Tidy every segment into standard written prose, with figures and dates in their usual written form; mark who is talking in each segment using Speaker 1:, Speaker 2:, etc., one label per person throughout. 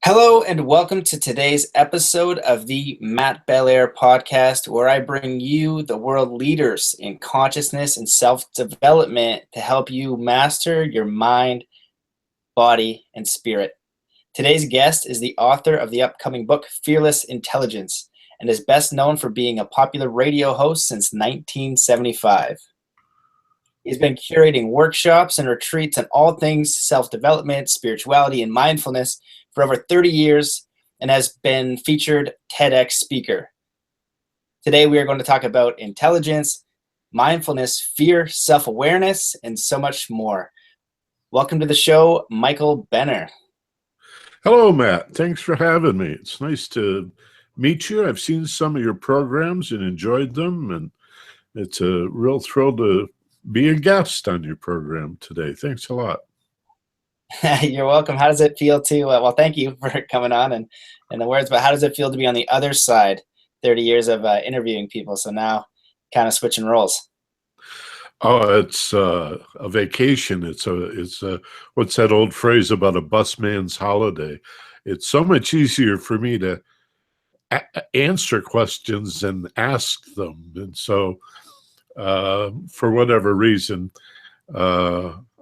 Speaker 1: Hello and welcome to today's episode of the Matt Belair podcast, where I bring you the world leaders in consciousness and self-development to help you master your mind, body, and spirit. Today's guest is the author of the upcoming book, Fearless Intelligence, and is best known for being a popular radio host since 1975. He's been curating workshops and retreats on all things self-development, spirituality, and mindfulness for over 30 years and has been featured TEDx speaker. Today, we are going to talk about intelligence, mindfulness, fear, self-awareness, and so much more. Welcome to the show, Michael Benner.
Speaker 2: Hello, Matt. Thanks for having me. It's nice to meet you. I've seen some of your programs and enjoyed them, and it's a real thrill to be a guest on your program today. Thanks a lot.
Speaker 1: You're welcome. How does it feel to, well, thank you for coming on and the words, but how does it feel to be on the other side, 30 years of interviewing people, so now kind of switching roles?
Speaker 2: Oh, it's a vacation. It's a what's that old phrase about a busman's holiday? It's so much easier for me to answer questions and ask them. And so for whatever reason,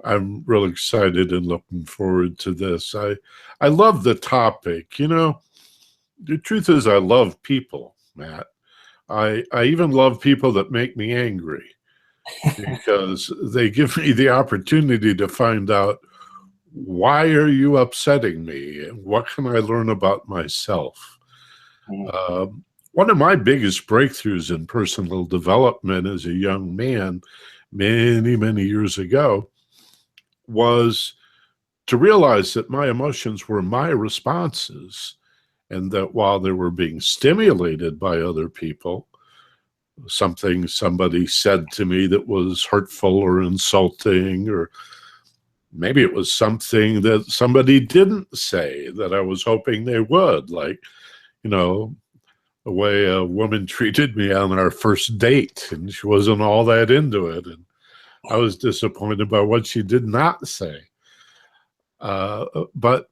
Speaker 2: I'm really excited and looking forward to this. I love the topic. You know, the truth is I love people, Matt. I even love people that make me angry because they give me the opportunity to find out, why are you upsetting me? And what can I learn about myself? One of my biggest breakthroughs in personal development as a young man many, many years ago was to realize that my emotions were my responses, and that while they were being stimulated by other people, something somebody said to me that was hurtful or insulting, or maybe it was something that somebody didn't say that I was hoping they would, like, you know, the way a woman treated me on our first date, and she wasn't all that into it, and I was disappointed by what she did not say. But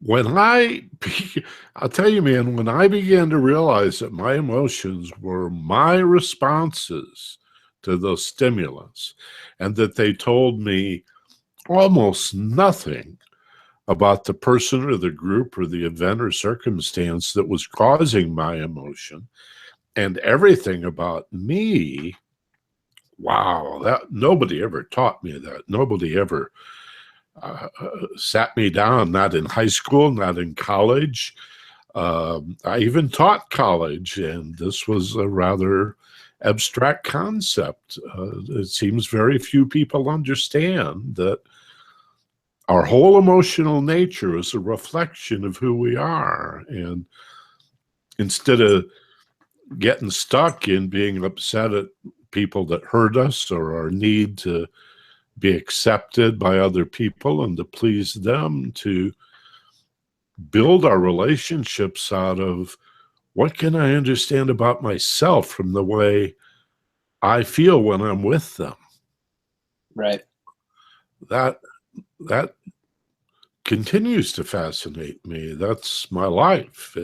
Speaker 2: when I'll tell you, man, when I began to realize that my emotions were my responses to those stimulants, and that they told me almost nothing about the person or the group or the event or circumstance that was causing my emotion, and everything about me, wow, that nobody ever taught me that. Nobody ever sat me down, not in high school, not in college. I even taught college, and this was a rather abstract concept. It seems very few people understand that our whole emotional nature is a reflection of who we are. And instead of getting stuck in being upset at people that hurt us, or our need to be accepted by other people and to please them, to build our relationships out of, what can I understand about myself from the way I feel when I'm with them?
Speaker 1: Right.
Speaker 2: That continues to fascinate me. That's my life.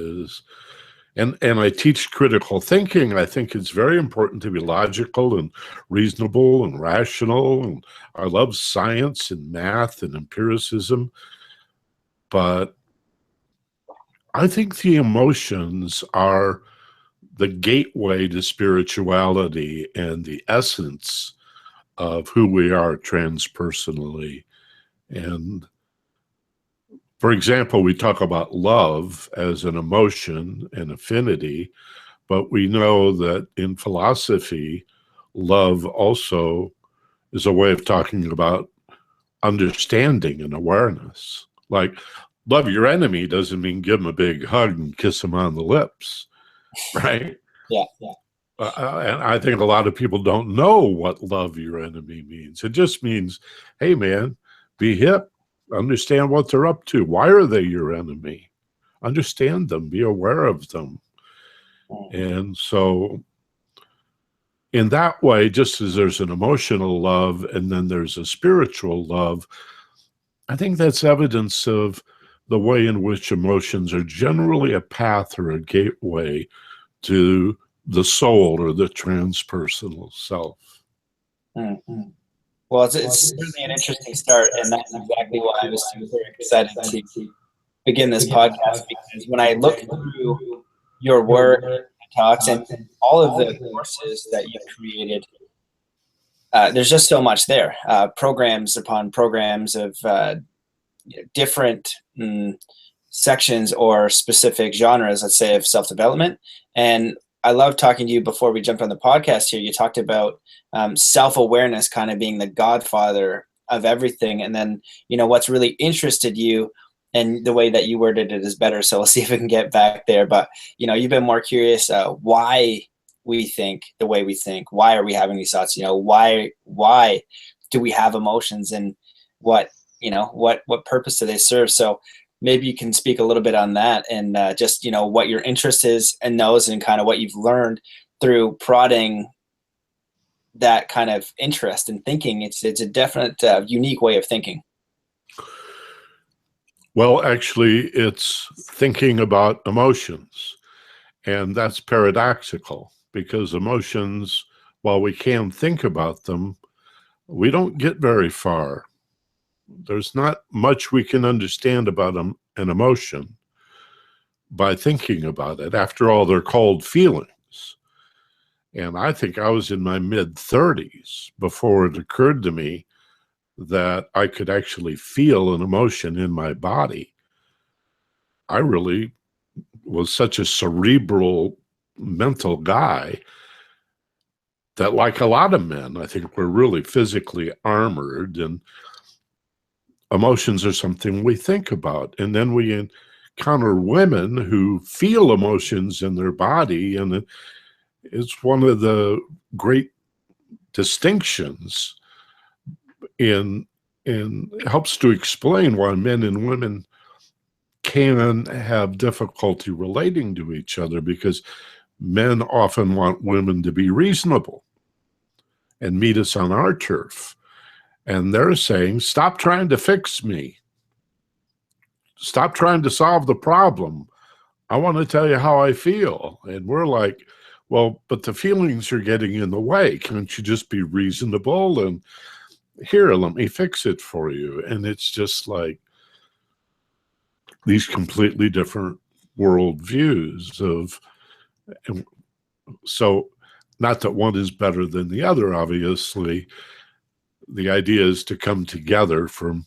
Speaker 2: And I teach critical thinking. I think it's very important to be logical and reasonable and rational. And I love science and math and empiricism. But I think the emotions are the gateway to spirituality and the essence of who we are transpersonally. And for example, we talk about love as an emotion and affinity, but we know that in philosophy, love also is a way of talking about understanding and awareness. Like, love your enemy doesn't mean give them a big hug and kiss them on the lips, right?
Speaker 1: Yeah.
Speaker 2: And I think a lot of people don't know what love your enemy means. It just means, hey, man, be hip. Understand what they're up to. Why are they your enemy? Understand them. Be aware of them. And so in that way, just as there's an emotional love and then there's a spiritual love, I think that's evidence of the way in which emotions are generally a path or a gateway to the soul or the transpersonal self.
Speaker 1: Mm-hmm. Well, it's certainly an interesting start, and that's exactly why I was super excited to begin this podcast, because when I look through your work, talks, and all of the courses that you've created, there's just so much there. Programs upon programs of different sections or specific genres, let's say, of self-development. And I love talking to you before we jumped on the podcast here. You talked about self-awareness kind of being the godfather of everything. And then, what's really interested you, and the way that you worded it is better. So we'll see if we can get back there. But, you've been more curious why we think the way we think. Why are we having these thoughts? Why do we have emotions, and what purpose do they serve? So maybe you can speak a little bit on that, and just, what your interest is in those, and kind of what you've learned through prodding that kind of interest in thinking. It's a definite unique way of thinking.
Speaker 2: Well, actually, it's thinking about emotions, and that's paradoxical, because emotions, while we can think about them, we don't get very far. There's not much we can understand about an emotion by thinking about it. After all, they're called feelings. And I think I was in my mid-30s before it occurred to me that I could actually feel an emotion in my body. I really was such a cerebral, mental guy that, like a lot of men, I think we're really physically armored, and emotions are something we think about. And then we encounter women who feel emotions in their body, and it's one of the great distinctions in helps to explain why men and women can have difficulty relating to each other, because men often want women to be reasonable and meet us on our turf. And they're saying, stop trying to fix me. Stop trying to solve the problem. I want to tell you how I feel. And we're like, well, but the feelings are getting in the way. Can't you just be reasonable? And here, let me fix it for you. And it's just like these completely different worldviews of, so not that one is better than the other, obviously. The idea is to come together, for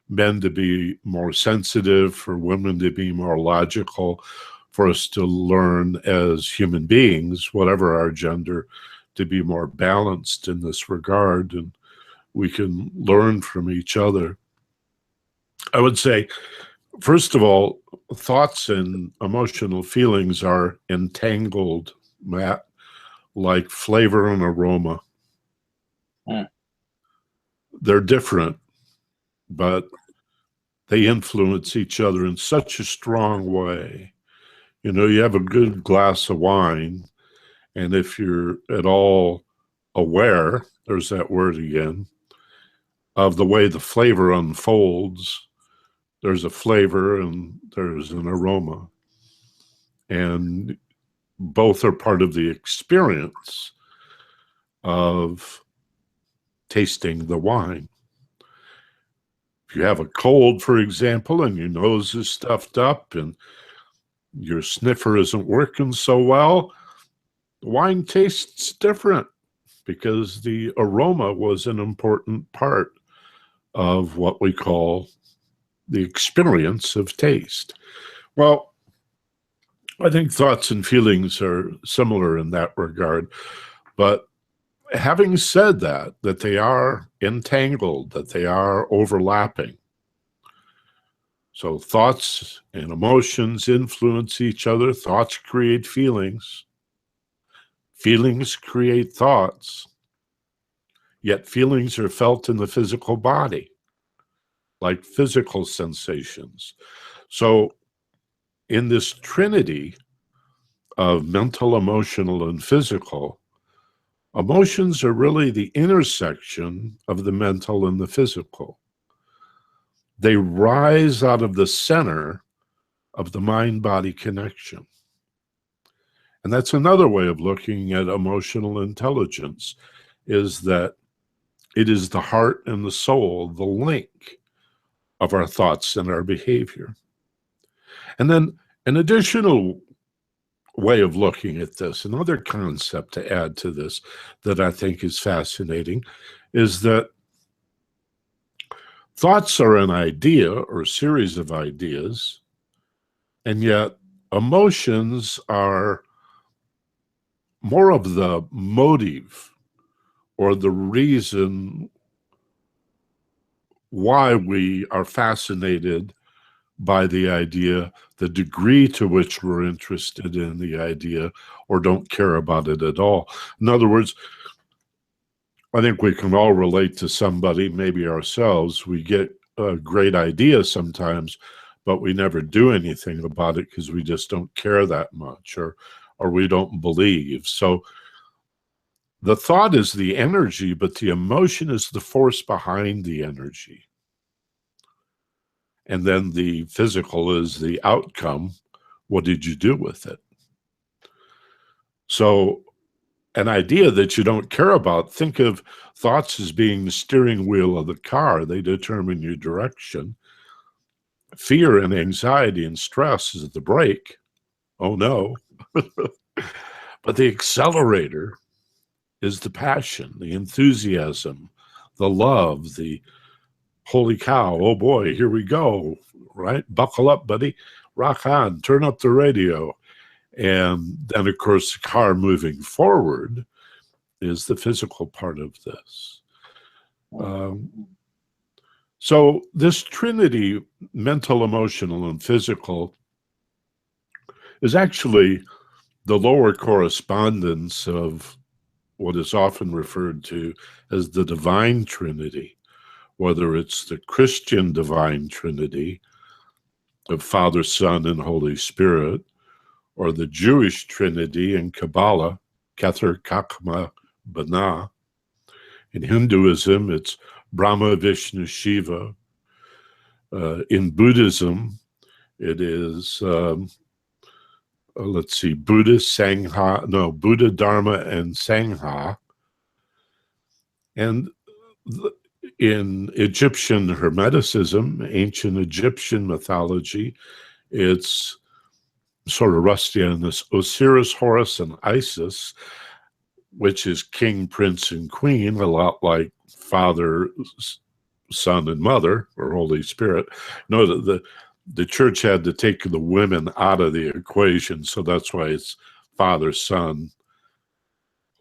Speaker 2: men to be more sensitive, for women to be more logical, for us to learn as human beings, whatever our gender, to be more balanced in this regard, and we can learn from each other. I would say, first of all, thoughts and emotional feelings are entangled, Matt, like flavor and aroma. They're different, but they influence each other in such a strong way. You have a good glass of wine, and if you're at all aware, there's that word again, of the way the flavor unfolds, there's a flavor and there's an aroma. And both are part of the experience of tasting the wine. If you have a cold, for example, and your nose is stuffed up and your sniffer isn't working so well, the wine tastes different, because the aroma was an important part of what we call the experience of taste. Well, I think thoughts and feelings are similar in that regard. But having said that they are entangled, that they are overlapping. So thoughts and emotions influence each other. Thoughts create feelings. Feelings create thoughts. Yet feelings are felt in the physical body, like physical sensations. So in this trinity of mental, emotional, and physical, emotions are really the intersection of the mental and the physical. they rise out of the center of the mind-body connection. And that's another way of looking at emotional intelligence, is that it is the heart and the soul, the link of our thoughts and our behavior. And then an additional way of looking at this, another concept to add to this that I think is fascinating, is that thoughts are an idea or a series of ideas, and yet emotions are more of the motive or the reason why we are fascinated by the idea, the degree to which we're interested in the idea, or don't care about it at all. In other words, I think we can all relate to somebody, maybe ourselves. We get a great idea sometimes, but we never do anything about it because we just don't care that much, or we don't believe. So the thought is the energy, but the emotion is the force behind the energy. And then the physical is the outcome. What did you do with it? So an idea that you don't care about, think of thoughts as being the steering wheel of the car. They determine your direction. Fear and anxiety and stress is the brake. Oh no. But the accelerator is the passion, the enthusiasm, the love, the holy cow, oh boy, here we go, right? Buckle up, buddy. Rock on, turn up the radio. And then, of course, the car moving forward is the physical part of this. So this trinity, mental, emotional, and physical, is actually the lower correspondence of what is often referred to as the divine trinity, whether it's the Christian divine trinity of Father, Son, and Holy Spirit, or the Jewish trinity in Kabbalah, Kether, Chachma, Binah. In Hinduism, it's Brahma, Vishnu, Shiva. In Buddhism, it is, let's see, Buddha, Dharma, and Sangha. And in Egyptian Hermeticism, ancient Egyptian mythology, it's sort of rusty on this Osiris, Horus, and Isis, which is king, prince, and queen, a lot like Father, Son, and Mother, or Holy Spirit. No, the church had to take the women out of the equation, so that's why it's Father, Son,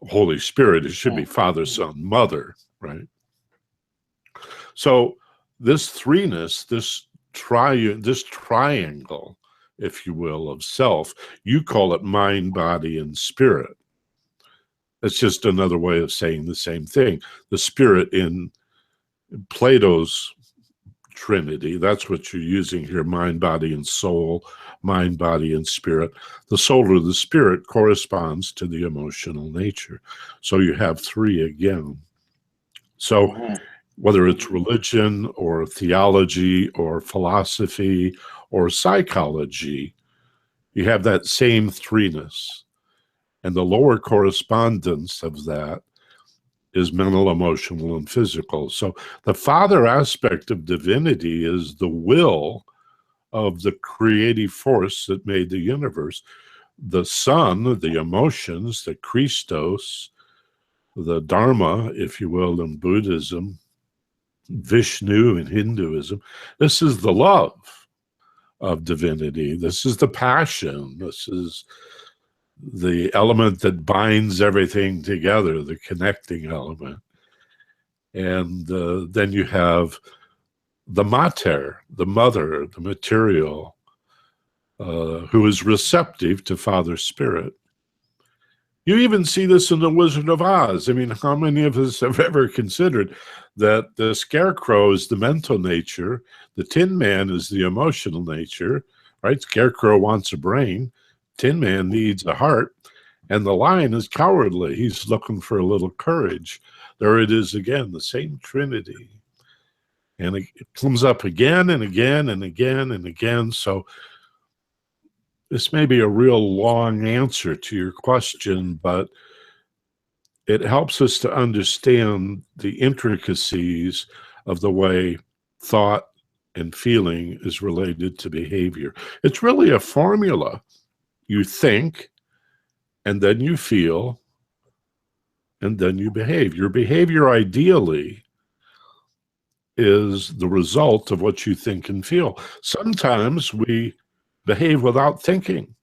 Speaker 2: Holy Spirit. It should be Father, Son, Mother, right? So this threeness, this triangle, if you will, of self, you call it mind, body, and spirit. It's just another way of saying the same thing. The spirit in Plato's Trinity, that's what you're using here, mind, body, and soul, mind, body, and spirit. The soul or the spirit corresponds to the emotional nature. So you have three again. So whether it's religion or theology or philosophy or psychology, you have that same threeness. And the lower correspondence of that is mental, emotional, and physical. So the Father aspect of divinity is the will of the creative force that made the universe. The Son, the emotions, the Christos, the Dharma, if you will, in Buddhism, Vishnu in Hinduism, this is the love of divinity. This is the passion. This is the element that binds everything together, the connecting element. And then you have the mater, the mother, the material, who is receptive to Father Spirit. You even see this in The Wizard of Oz. I mean, how many of us have ever considered that the scarecrow is the mental nature, the Tin Man is the emotional nature, right? Scarecrow wants a brain, Tin Man needs a heart, and the lion is cowardly. He's looking for a little courage. There it is again, the same Trinity. And it comes up again and again and again and again. So this may be a real long answer to your question, but it helps us to understand the intricacies of the way thought and feeling is related to behavior. It's really a formula. You think, and then you feel, and then you behave. Your behavior ideally is the result of what you think and feel. Sometimes we behave without thinking.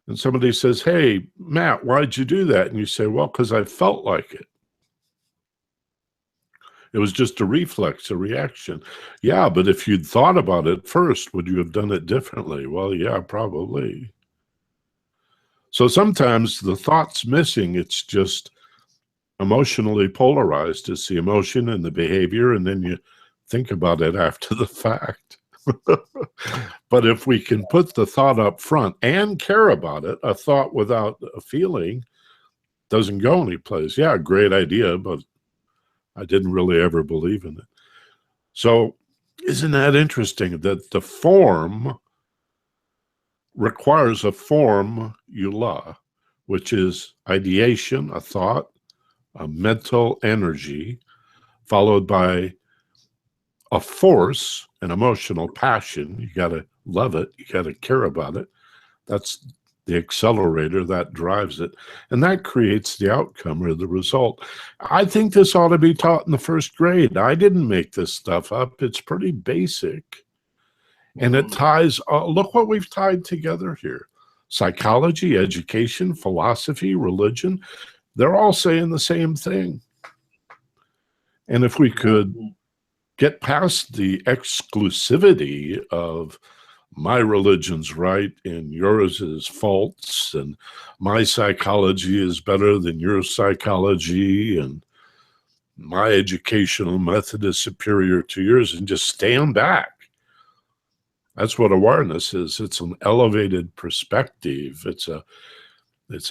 Speaker 2: And somebody says, "Hey, Matt, why'd you do that?" And you say, "Well, because I felt like it. It was just a reflex, a reaction." Yeah, but if you'd thought about it first, would you have done it differently? Well, yeah, probably. So sometimes the thought's missing. It's just emotionally polarized. It's the emotion and the behavior, and then you think about it after the fact. But if we can put the thought up front and care about it, a thought without a feeling doesn't go anyplace. Yeah, great idea, but I didn't really ever believe in it. So isn't that interesting that the form requires a formula, which is ideation, a thought, a mental energy, followed by a force, an emotional passion. You got to love it. You got to care about it. That's the accelerator that drives it. And that creates the outcome or the result. I think this ought to be taught in the first grade. I didn't make this stuff up. It's pretty basic. And it ties, look what we've tied together here. Psychology, education, philosophy, religion, they're all saying the same thing. And if we could get past the exclusivity of my religion's right and yours is false, and my psychology is better than your psychology, and my educational method is superior to yours, and just stand back. That's what awareness is. It's an elevated perspective. It's a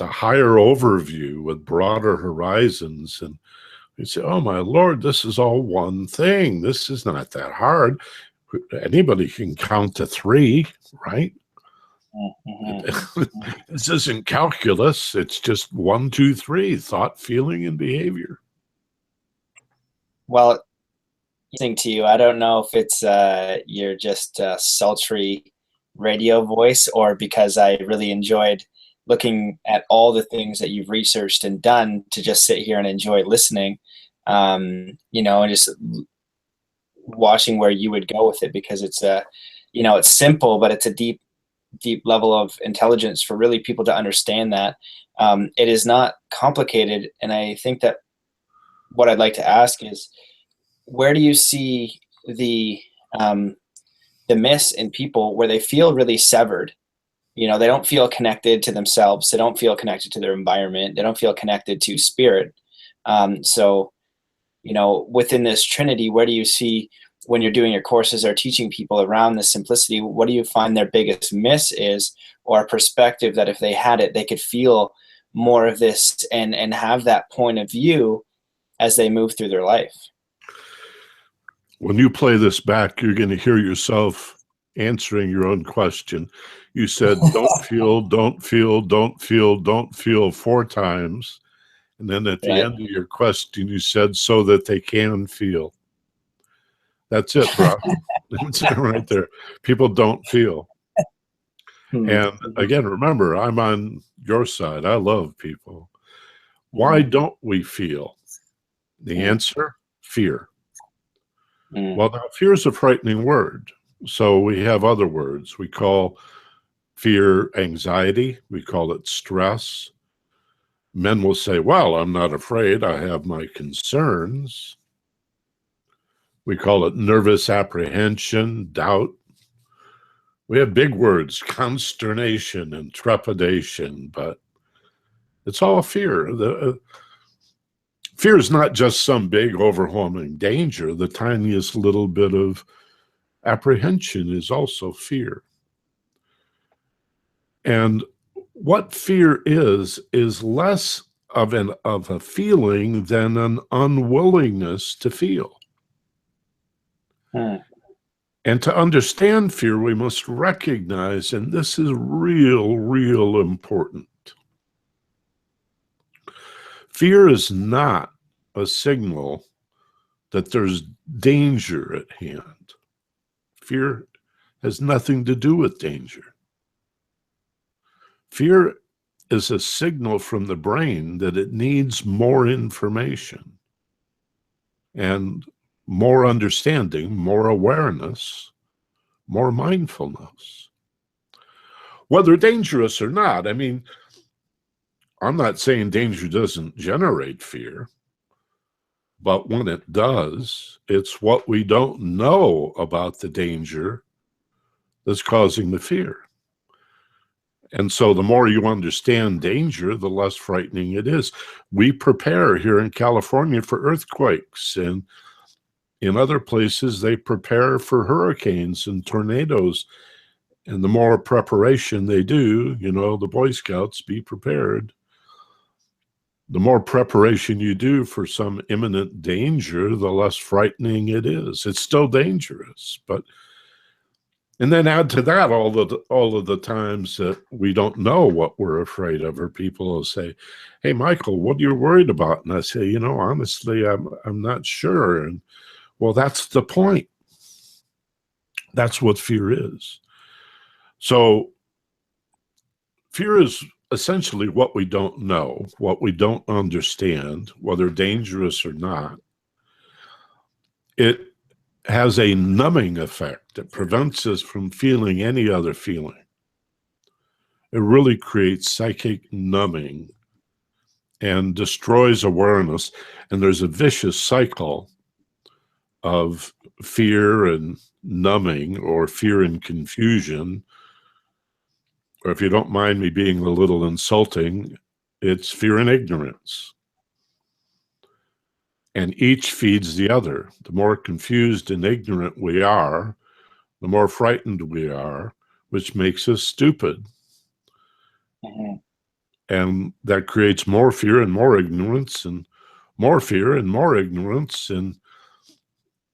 Speaker 2: higher overview with broader horizons. And you say, "Oh my Lord, this is all one thing. This is not that hard. Anybody can count to 3, right?" This isn't calculus. It's just 1, 2, 3, thought, feeling, and behavior.
Speaker 1: Well, listening to you, I don't know if it's your just sultry radio voice, or because I really enjoyed looking at all the things that you've researched and done to just sit here and enjoy listening, and just watching where you would go with it, because it's it's simple, but it's a deep level of intelligence for really people to understand that. It is not complicated. And I think that what I'd like to ask is, where do you see um, the miss in people where they feel really severed? They don't feel connected to themselves. They don't feel connected to their environment. They don't feel connected to spirit. So, within this Trinity, where do you see, when you're doing your courses or teaching people around the simplicity, what do you find their biggest miss is, or a perspective that if they had it, they could feel more of this and have that point of view as they move through their life?
Speaker 2: When you play this back, you're going to hear yourself answering your own question. You said, "Don't feel, don't feel, don't feel, don't feel" 4 times. And then at the
Speaker 1: Right.
Speaker 2: end of your question, you said, "so that they can feel." That's it, bro. That's it right there. People don't feel. And again, remember, I'm on your side. I love people. Why don't we feel? The answer, fear. Well, now, fear is a frightening word. So we have other words. We call fear anxiety. We call it stress. Men will say, "Well, I'm not afraid. I have my concerns." We call it nervous apprehension, doubt. We have big words, consternation and trepidation, but it's all fear. Fear is not just some big overwhelming danger. The tiniest little bit of apprehension is also fear. And what fear is less of a feeling than an unwillingness to feel.
Speaker 1: Hmm.
Speaker 2: And to understand fear, we must recognize, and this is real important. Fear is not a signal that there's danger at hand. Fear has nothing to do with danger. Fear is a signal from the brain that it needs more information and more understanding, more awareness, more mindfulness. Whether dangerous or not, I mean, I'm not saying danger doesn't generate fear, but when it does, it's what we don't know about the danger that's causing the fear. And so the more you understand danger, the less frightening it is. We prepare here in California for earthquakes, and in other places, they prepare for hurricanes and tornadoes. And the more preparation they do, you know, the Boy Scouts, be prepared. The more preparation you do for some imminent danger, the less frightening it is. It's still dangerous, but and then add to that all of the times that we don't know what we're afraid of, or people will say, "Hey, Michael, what are you worried about?" And I say, "You know, honestly, I'm not sure." And well, that's the point. That's what fear is. So fear is essentially what we don't know, what we don't understand, whether dangerous or not. It has a numbing effect that prevents us from feeling any other feeling. It really creates psychic numbing and destroys awareness. And there's a vicious cycle of fear and numbing, or fear and confusion, or if you don't mind me being a little insulting, it's fear and ignorance. And each feeds the other. The more confused and ignorant we are, the more frightened we are, which makes us stupid.
Speaker 1: Mm-hmm.
Speaker 2: And that creates more fear and more ignorance, and more fear and more ignorance. And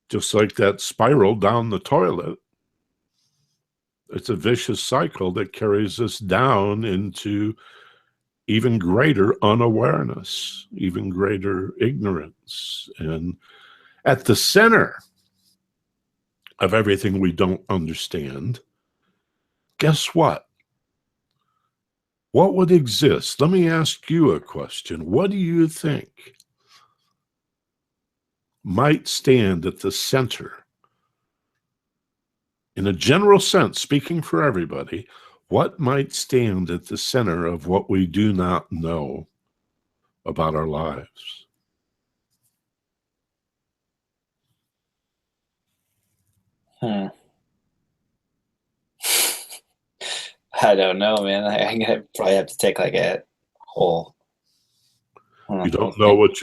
Speaker 2: just like that spiral down the toilet, it's a vicious cycle that carries us down into even greater unawareness, even greater ignorance. And at the center of everything we don't understand, guess what? What would exist? Let me ask you a question. What do you think might stand at the center? In a general sense, speaking for everybody, what might stand at the center of what we do not know about our lives?
Speaker 1: Hmm. I don't know, man. I'm gonna probably have to take like a whole,
Speaker 2: You
Speaker 1: whole
Speaker 2: don't know
Speaker 1: thing.
Speaker 2: what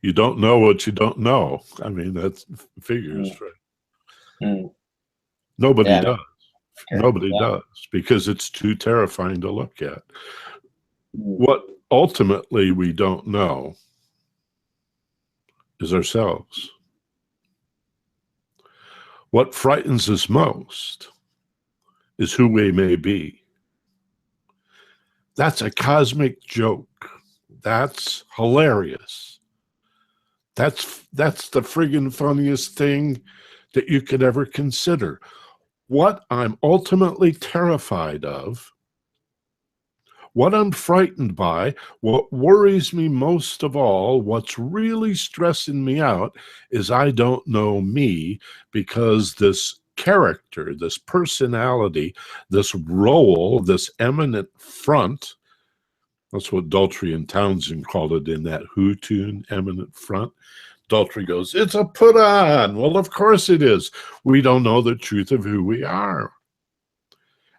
Speaker 2: you don't know what you don't know. I mean, that's figures,
Speaker 1: Mm,
Speaker 2: right?
Speaker 1: mm.
Speaker 2: Nobody
Speaker 1: Yeah, no,
Speaker 2: does.
Speaker 1: okay.
Speaker 2: Nobody
Speaker 1: Yeah.
Speaker 2: does, because it's too terrifying to look at.
Speaker 1: Mm,
Speaker 2: What ultimately we don't know is ourselves. What frightens us most is who we may be. That's a cosmic joke. That's hilarious. That's the friggin' funniest thing that you could ever consider. What I'm ultimately terrified of, what I'm frightened by, what worries me most of all, what's really stressing me out is I don't know me, because this character, this personality, this role, this eminent front, that's what Daltrey and Townsend called it in that Who tune, eminent front. Daltrey goes, "It's a put on." Well, of course it is. We don't know the truth of who we are.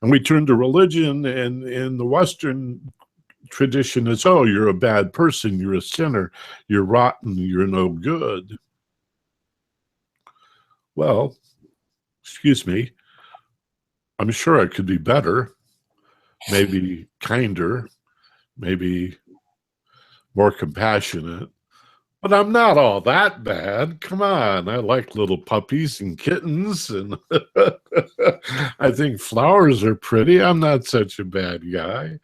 Speaker 2: And we turn to religion, and in the Western tradition, it's, oh, you're a bad person, you're a sinner, you're rotten, you're no good. Well, excuse me, I'm sure I could be better, maybe kinder, maybe more compassionate, But I'm not all that bad. Come on. I like little puppies and kittens, and I think flowers are pretty. I'm not such a bad guy.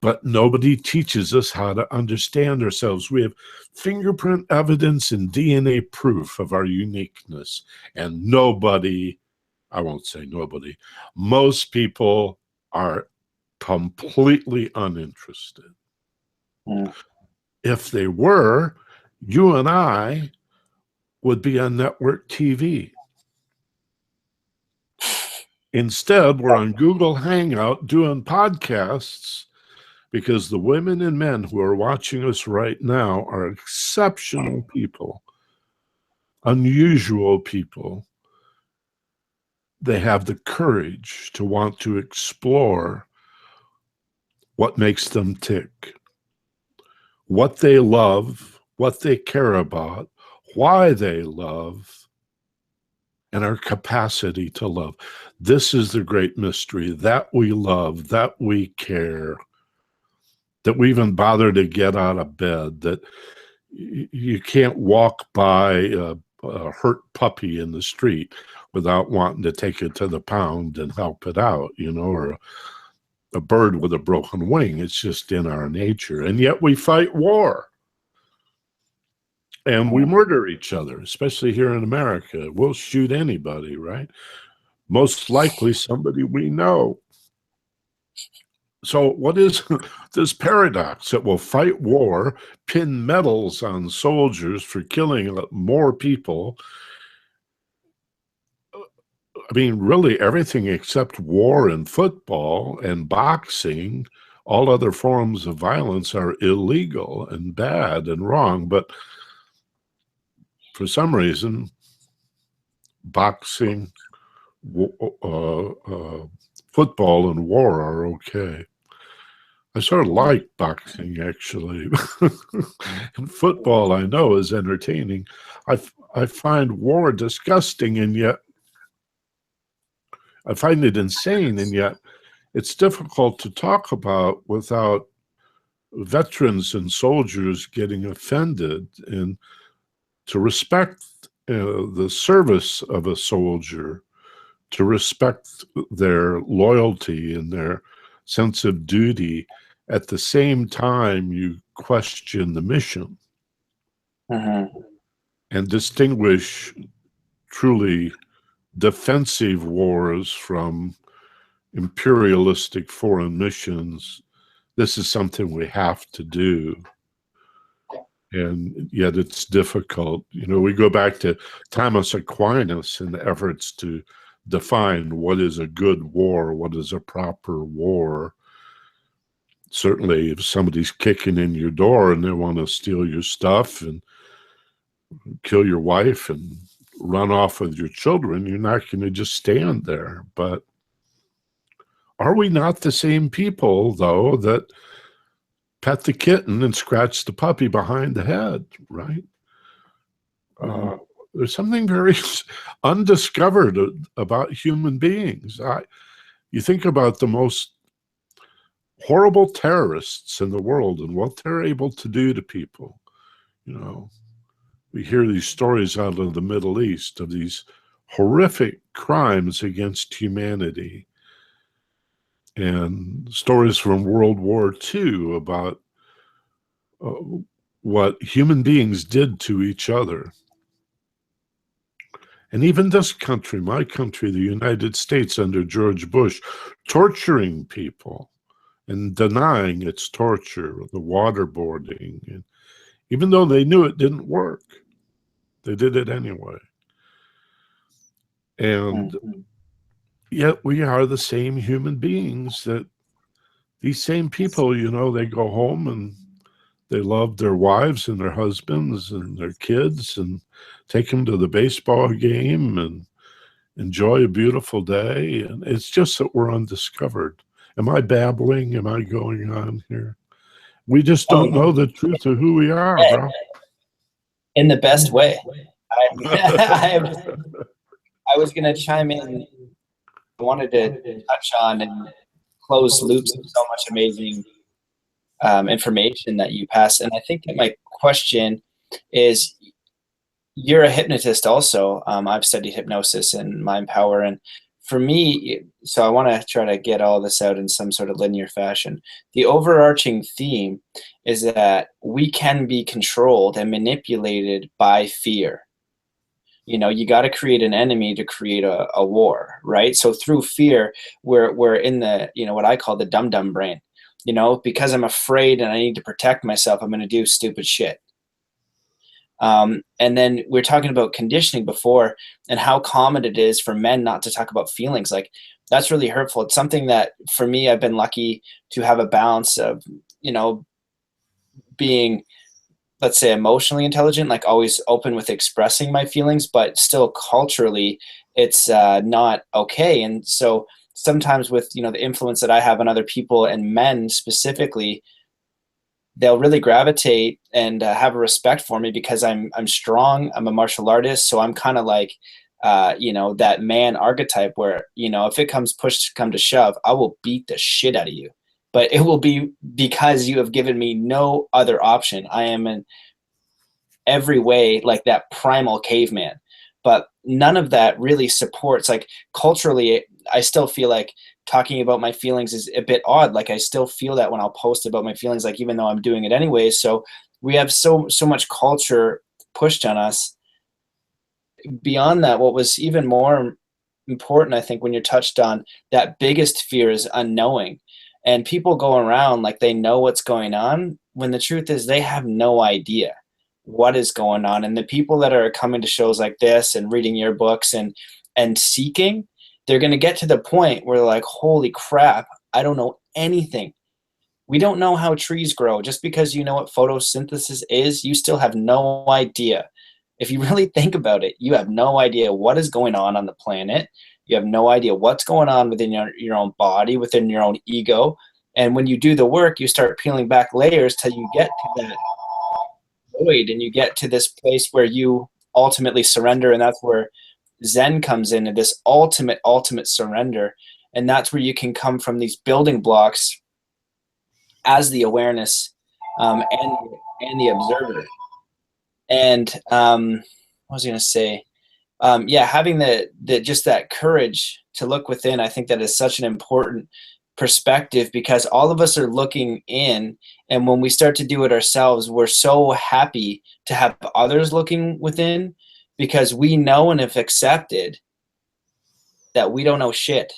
Speaker 2: But nobody teaches us how to understand ourselves. We have fingerprint evidence and DNA proof of our uniqueness. And nobody, I won't say nobody, most people are completely uninterested.
Speaker 1: Mm.
Speaker 2: If they were, you and I would be on network TV. Instead, we're on Google Hangout doing podcasts because the women and men who are watching us right now are exceptional people, unusual people. They have the courage to want to explore what makes them tick, what they love, what they care about, why they love, and our capacity to love. This is the great mystery, that we love, that we care, that we even bother to get out of bed, that you can't walk by a hurt puppy in the street without wanting to take it to the pound and help it out, or a bird with a broken wing. It's just in our nature. And yet we fight war. And we murder each other, especially here in America. We'll shoot anybody, right? Most likely somebody we know. So what is this paradox that we'll fight war, pin medals on soldiers for killing more people? I mean, really everything except war and football and boxing, all other forms of violence are illegal and bad and wrong. But for some reason, boxing, football, and war are okay. I sort of like boxing, actually. And football, I know, is entertaining. I find war disgusting, and yet I find it insane, and yet it's difficult to talk about without veterans and soldiers getting offended, and to respect the service of a soldier, to respect their loyalty and their sense of duty. At the same time, you question the mission and distinguish truly defensive wars from imperialistic foreign missions. This is something we have to do. And yet it's difficult. We go back to Thomas Aquinas and the efforts to define what is a good war, what is a proper war. Certainly, if somebody's kicking in your door and they want to steal your stuff and kill your wife and run off with your children, you're not going to just stand there. But are we not the same people, though, that pet the kitten and scratch the puppy behind the head, right? There's something very undiscovered about human beings. You think about the most horrible terrorists in the world and what they're able to do to people. We hear these stories out of the Middle East of these horrific crimes against humanity, and stories from World War II about what human beings did to each other. And even this country, my country, the United States under George Bush, torturing people and denying its torture, the waterboarding. And even though they knew it didn't work, they did it anyway. And yet we are the same human beings, that these same people, they go home and they love their wives and their husbands and their kids and take them to the baseball game and enjoy a beautiful day. And it's just that we're undiscovered. Am I babbling? Am I going on here? We just don't know the truth of who we are, bro.
Speaker 1: In the best way. I was going to chime in. I wanted to touch on and close loops of so much amazing information that you pass. And I think that my question is you're a hypnotist also. I've studied hypnosis and mind power. And for me, so I want to try to get all this out in some sort of linear fashion. The overarching theme is that we can be controlled and manipulated by fear. You got to create an enemy to create a war, right? So through fear, we're in the, what I call the dum-dum brain. Because I'm afraid and I need to protect myself, I'm going to do stupid shit. And then we're talking about conditioning before, and how common it is for men not to talk about feelings. Like, that's really hurtful. It's something that for me, I've been lucky to have a balance of, being, let's say, emotionally intelligent, like always open with expressing my feelings, but still culturally it's not okay. And so sometimes with, the influence that I have on other people and men specifically, they'll really gravitate and have a respect for me because I'm strong. I'm a martial artist, so I'm kind of like, that man archetype where, if it comes come to shove, I will beat the shit out of you. But it will be because you have given me no other option. I am in every way like that primal caveman. But none of that really supports, like, culturally, I still feel like talking about my feelings is a bit odd. Like, I still feel that when I'll post about my feelings, like, even though I'm doing it anyway. So we have so much culture pushed on us. Beyond that, what was even more important, I think, when you're touched on that biggest fear is unknowing. And people go around like they know what's going on, when the truth is they have no idea what is going on. And the people that are coming to shows like this and reading your books and seeking, they're going to get to the point where they're like, holy crap, I don't know anything. We don't know how trees grow. Just because you know what photosynthesis is, you still have no idea. If you really think about it, you have no idea what is going on the planet. You have no idea what's going on within your own body, within your own ego. And when you do the work, you start peeling back layers till you get to that void, and you get to this place where you ultimately surrender. And that's where Zen comes in, and this ultimate surrender. And that's where you can come from these building blocks as the awareness, and the observer. And what was I going to say? Yeah, having the just that courage to look within, I think that is such an important perspective, because all of us are looking in, and when we start to do it ourselves, we're so happy to have others looking within, because we know and have accepted that we don't know shit.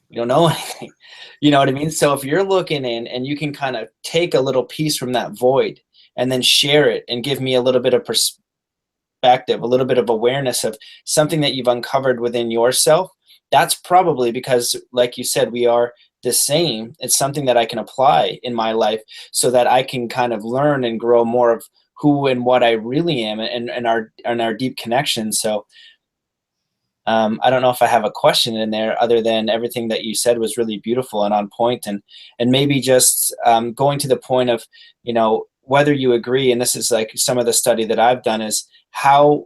Speaker 1: We don't know anything. You know what I mean? So if you're looking in and you can kind of take a little piece from that void and then share it and give me a little bit of perspective, a little bit of awareness of something that you've uncovered within yourself, that's probably because, like you said, we are the same. It's something that I can apply in my life so that I can kind of learn and grow more of who and what I really am, and our deep connection. So I don't know if I have a question in there, other than everything that you said was really beautiful and on point, and maybe just going to the point of, whether you agree, and this is like some of the study that I've done, is how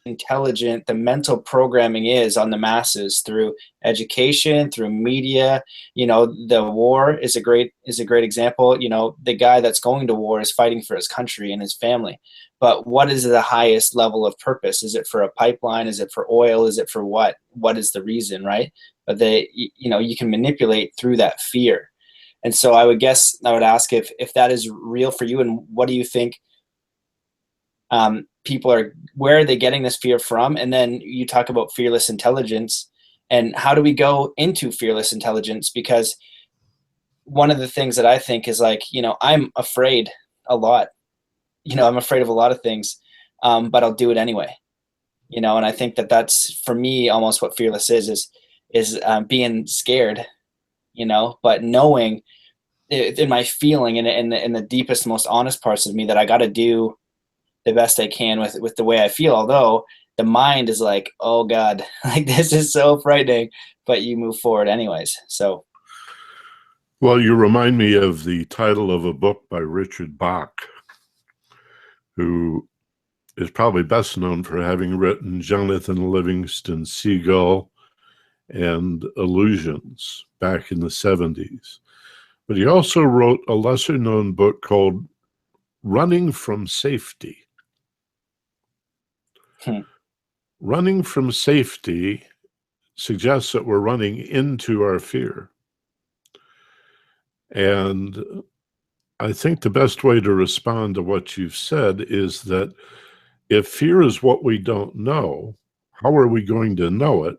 Speaker 1: intelligent the mental programming is on the masses through education, through media. The war is a great example. The guy that's going to war is fighting for his country and his family. But what is the highest level of purpose? Is it for a pipeline? Is it for oil? Is it for what? What is the reason, right? But you can manipulate through that fear. And so I would ask if that is real for you, and what do you think people where are they getting this fear from? And then you talk about fearless intelligence, and how do we go into fearless intelligence? Because one of the things that I think is, like, I'm afraid a lot. I'm afraid of a lot of things, but I'll do it anyway. And I think that that's, for me, almost what fearless is being scared, but knowing in my feeling and in the deepest, most honest parts of me that I got to do the best I can with the way I feel. Although the mind is like, oh God, like, this is so frightening, but you move forward anyways. So.
Speaker 2: Well, you remind me of the title of a book by Richard Bach, who is probably best known for having written Jonathan Livingston Seagull and Illusions back in the 70s. But he also wrote a lesser known book called running from safety. Running from safety suggests that we're running into our fear. And I think the best way to respond to what you've said is that if fear is what we don't know, how are we going to know it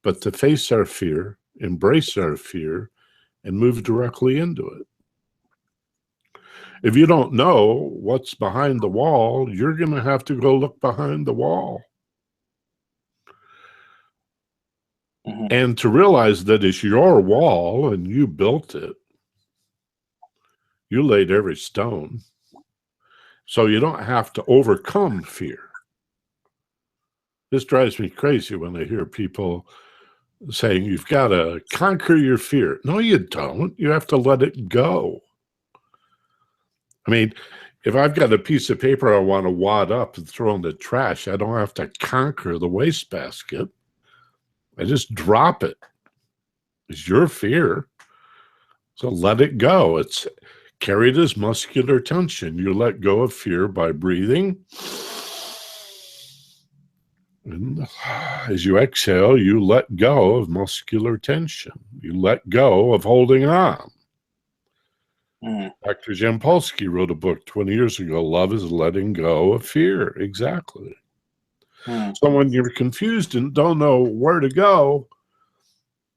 Speaker 2: but to face our fear, embrace our fear, and move directly into it? If you don't know what's behind the wall, you're going to have to go look behind the wall. And to realize that it's your wall and you built it, you laid every stone, so you don't have to overcome fear. This drives me crazy when I hear people saying you've got to conquer your fear. No, you don't. You have to let it go. I mean, if I've got a piece of paper I want to wad up and throw in the trash, I don't have to conquer the wastebasket. I just drop it. It's your fear. So let it go. It's carried as muscular tension. You let go of fear by breathing. And as you exhale, you let go of muscular tension. You let go of holding on. Dr. Jampolsky wrote a book 20 years ago, Love is Letting Go of Fear. Exactly. So when you're confused and don't know where to go,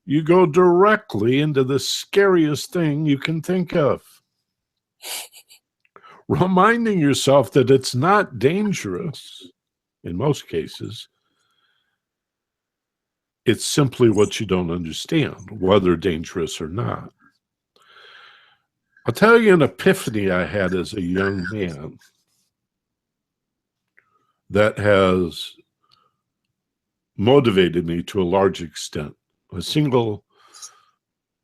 Speaker 2: you go directly into the scariest thing you can think of. Reminding yourself that it's not dangerous, in most cases. It's simply what you don't understand, whether dangerous or not. I'll tell you an epiphany I had as a young man that has motivated me to a large extent. A single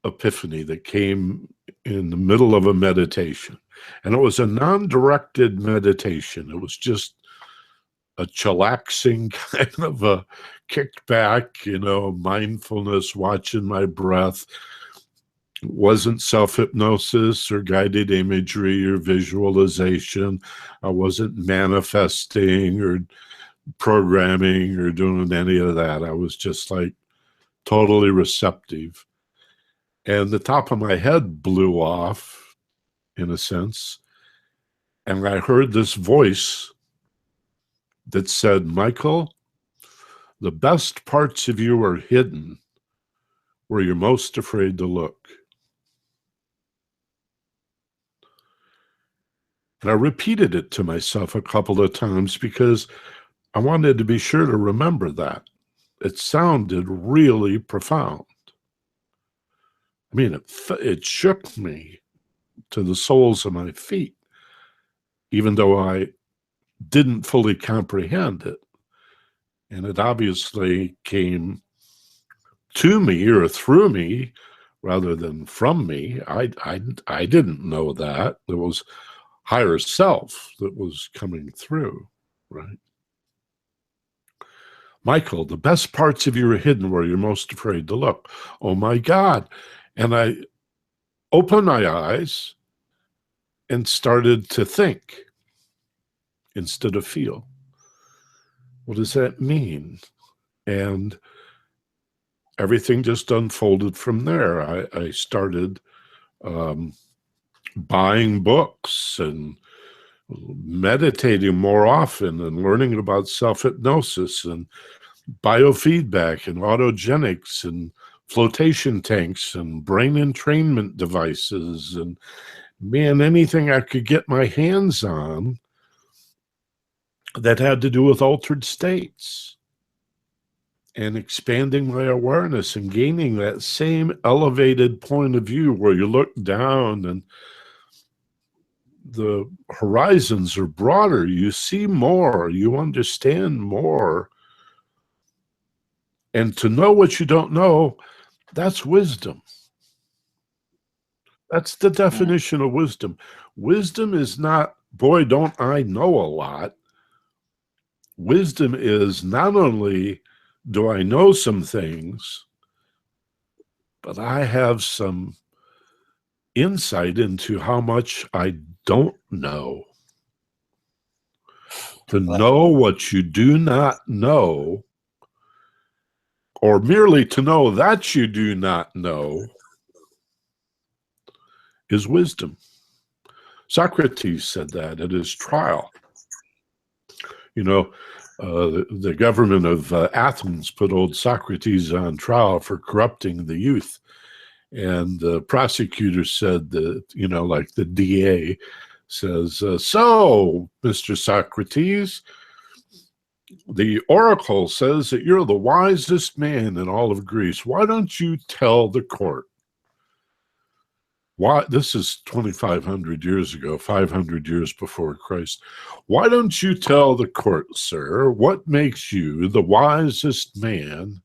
Speaker 2: epiphany that came in the middle of a meditation. And it was a non-directed meditation. It was just a chillaxing kind of a kicked back, mindfulness, watching my breath. It wasn't self-hypnosis or guided imagery or visualization. I wasn't manifesting or programming or doing any of that. I was just like totally receptive. And the top of my head blew off, in a sense. And I heard this voice that said, Michael, the best parts of you are hidden where you're most afraid to look. And I repeated it to myself a couple of times because I wanted to be sure to remember that. It sounded really profound. I mean, it shook me to the soles of my feet, even though I didn't fully comprehend it. And it obviously came to me or through me rather than from me. I didn't know that. There was higher self that was coming through, right? Michael, the best parts of you are hidden where you're most afraid to look. Oh my God. And I opened my eyes and started to think instead of feel. What does that mean? And everything just unfolded from there. I started buying books and meditating more often and learning about self-hypnosis and biofeedback and autogenics and flotation tanks and brain entrainment devices and, man, anything I could get my hands on that had to do with altered states. And expanding my awareness and gaining that same elevated point of view where you look down and the horizons are broader, you see more, you understand more. And to know what you don't know, that's wisdom. That's the definition of wisdom. Wisdom is not, boy, don't I know a lot. Wisdom is not only do I know some things, but I have some insight into how much I don't know. To know what you do not know, or merely to know that you do not know, is wisdom. Socrates said that at his trial. You know, the government of Athens put old Socrates on trial for corrupting the youth. And the prosecutor said that, you know, like the DA says, so, Mr. Socrates, the oracle says that you're the wisest man in all of Greece. Why don't you tell the court? Why? This is 2,500 years ago, 500 years before Christ. Why don't you tell the court, sir, what makes you the wisest man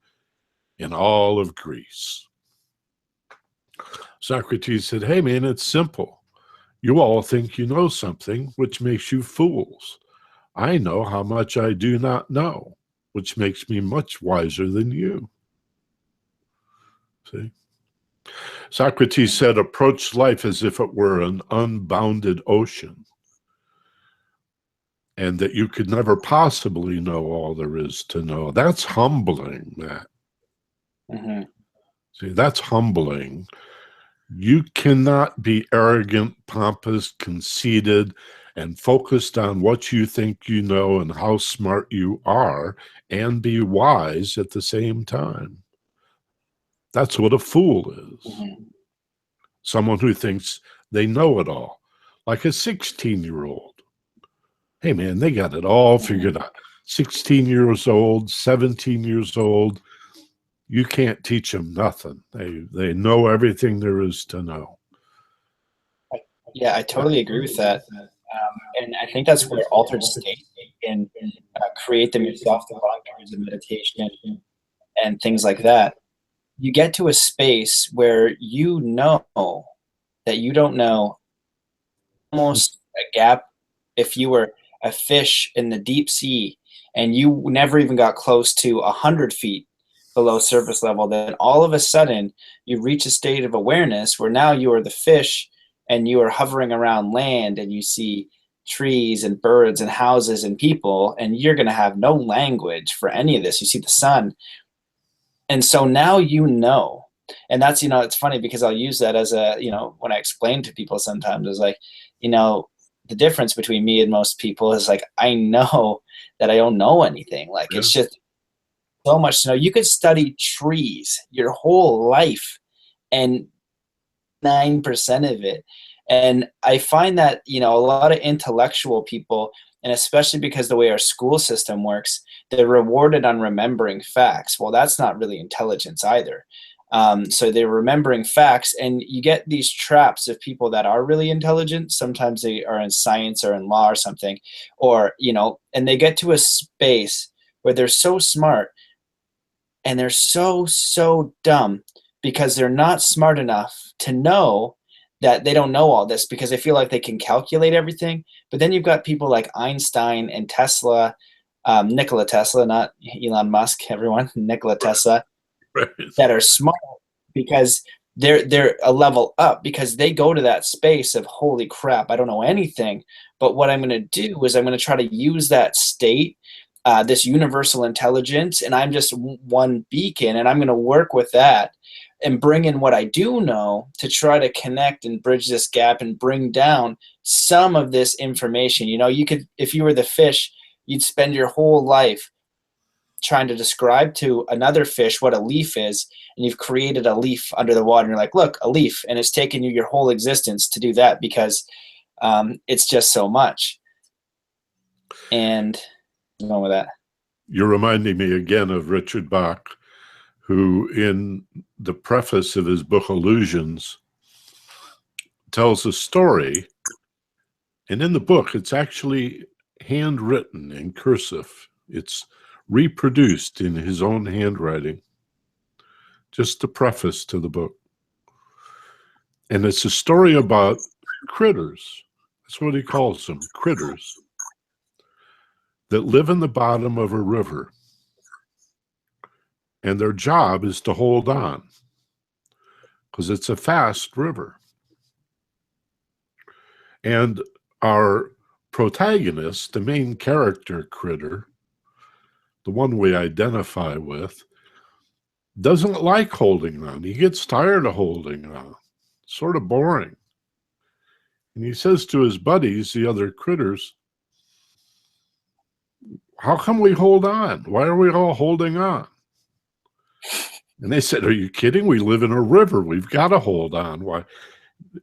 Speaker 2: in all of Greece? Socrates said, hey, man, it's simple. You all think you know something, which makes you fools. I know how much I do not know, which makes me much wiser than you. See? Socrates said, approach life as if it were an unbounded ocean, and that you could never possibly know all there is to know. That's humbling, Matt.
Speaker 1: Mm-hmm.
Speaker 2: See, that's humbling. You cannot be arrogant, pompous, conceited, and focused on what you think you know and how smart you are, and be wise at the same time. That's what a fool is.
Speaker 1: Mm-hmm.
Speaker 2: Someone who thinks they know it all, like a 16-year-old. Hey, man, they got it all figured out. 16 years old, 17 years old, you can't teach them nothing. They know everything there is to know.
Speaker 1: Yeah, I totally agree with that. And I think that's where altered state and create them yourself, the boundaries of meditation and things like that. You get to a space where you know that you don't know, almost a gap. If you were a fish in the deep sea and you never even got close to 100 feet below surface level, then all of a sudden you reach a state of awareness where now you are the fish and you are hovering around land and you see trees and birds and houses and people, and you're going to have no language for any of this. You see the sun. And so now you know. And that's, it's funny because I'll use that as a, when I explain to people sometimes, is like, the difference between me and most people is like, I know that I don't know anything. Like,
Speaker 2: Yeah.
Speaker 1: It's just so much to know. You could study trees your whole life and 9% of it. And I find that, a lot of intellectual people, and especially because the way our school system works, they're rewarded on remembering facts. Well, that's not really intelligence either. So they're remembering facts, and you get these traps of people that are really intelligent. Sometimes they are in science or in law or something, or, and they get to a space where they're so smart and they're so dumb because they're not smart enough to know that they don't know all this, because they feel like they can calculate everything. But then you've got people like Einstein and Tesla, Nikola Tesla, not Elon Musk, everyone, Nikola Tesla,
Speaker 2: Right.
Speaker 1: that are smart because they're a level up, because they go to that space of, holy crap, I don't know anything. But what I'm going to do is I'm going to try to use that state, this universal intelligence, and I'm just one beacon, and I'm going to work with that and bring in what I do know to try to connect and bridge this gap and bring down some of this information. You could, if you were the fish, you'd spend your whole life trying to describe to another fish what a leaf is, and you've created a leaf under the water, and you're like, look, a leaf, and it's taken you your whole existence to do that because it's just so much. And going with that,
Speaker 2: You're reminding me again of Richard Bach, who in the preface of his book Illusions tells a story, and in the book it's actually handwritten in cursive. It's reproduced in his own handwriting, just the preface to the book. And it's a story about critters. That's what he calls them, critters, that live in the bottom of a river. And their job is to hold on because it's a fast river. And our protagonist, the main character critter, the one we identify with, doesn't like holding on. He gets tired of holding on. Sort of boring. And he says to his buddies, the other critters, how come we hold on? Why are we all holding on? And they said, are you kidding? We live in a river. We've got to hold on. Why?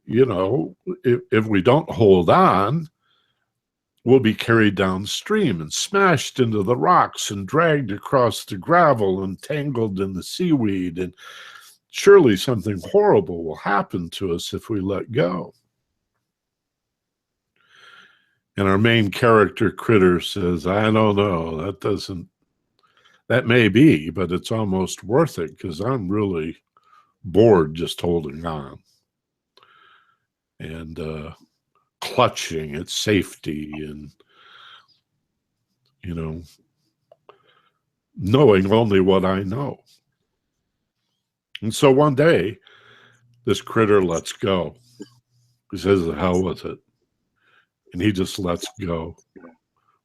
Speaker 2: You know, if we don't hold on, we'll be carried downstream and smashed into the rocks and dragged across the gravel and tangled in the seaweed. And surely something horrible will happen to us if we let go. And our main character critter says, I don't know, that may be, but it's almost worth it because I'm really bored just holding on and clutching at safety and, you know, knowing only what I know. And so one day, this critter lets go. He says, the hell with it. And he just lets go,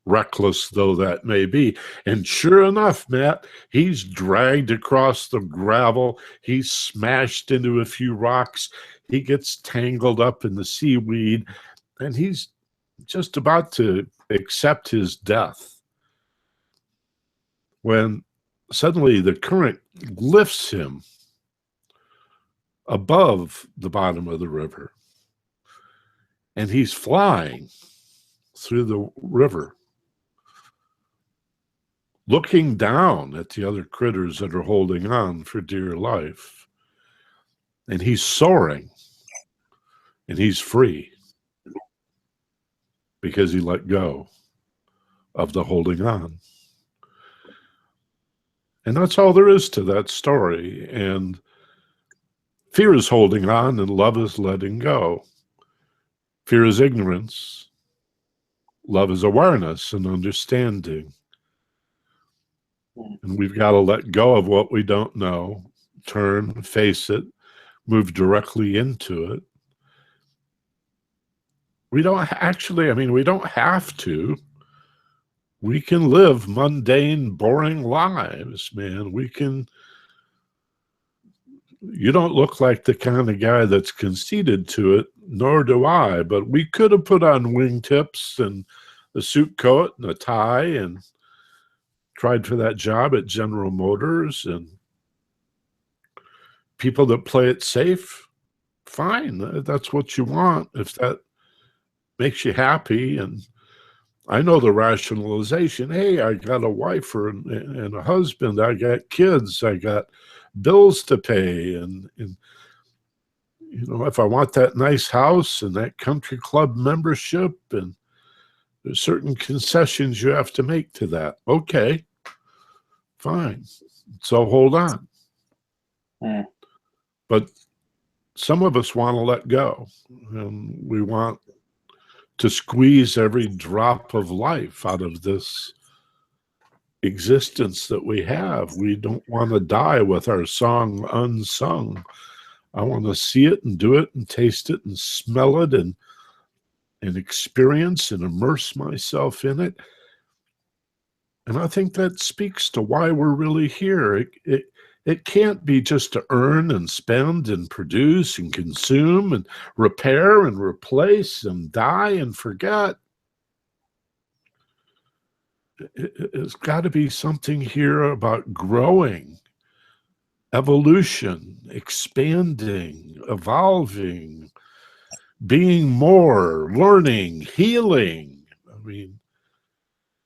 Speaker 2: reckless though that may be. And sure enough, Matt, he's dragged across the gravel. He's smashed into a few rocks. He gets tangled up in the seaweed, and he's just about to accept his death when suddenly the current lifts him above the bottom of the river. And he's flying through the river, looking down at the other critters that are holding on for dear life. And he's soaring, and he's free because he let go of the holding on. And that's all there is to that story. And fear is holding on, and love is letting go. Fear is ignorance. Love is awareness and understanding. And we've got to let go of what we don't know, turn, face it, move directly into it. We don't actually, we don't have to. We can live mundane, boring lives, man. You don't look like the kind of guy that's conceited to it, nor do I, but we could have put on wingtips and a suit coat and a tie and tried for that job at General Motors. And people that play it safe, fine, that's what you want, if that makes you happy. And I know the rationalization, hey, I got a wife and a husband, I got kids, I got bills to pay, and you know, if I want that nice house and that country club membership, and there's certain concessions you have to make to that. Okay, fine. So hold on. But some of us want to let go, and we want to squeeze every drop of life out of this existence that we have. We don't want to die with our song unsung. I want to see it and do it and taste it and smell it and experience and immerse myself in it. And I think that speaks to why we're really here. It can't be just to earn and spend and produce and consume and repair and replace and die and forget. It's got to be something here about growing, evolution, expanding, evolving, being more, learning, healing.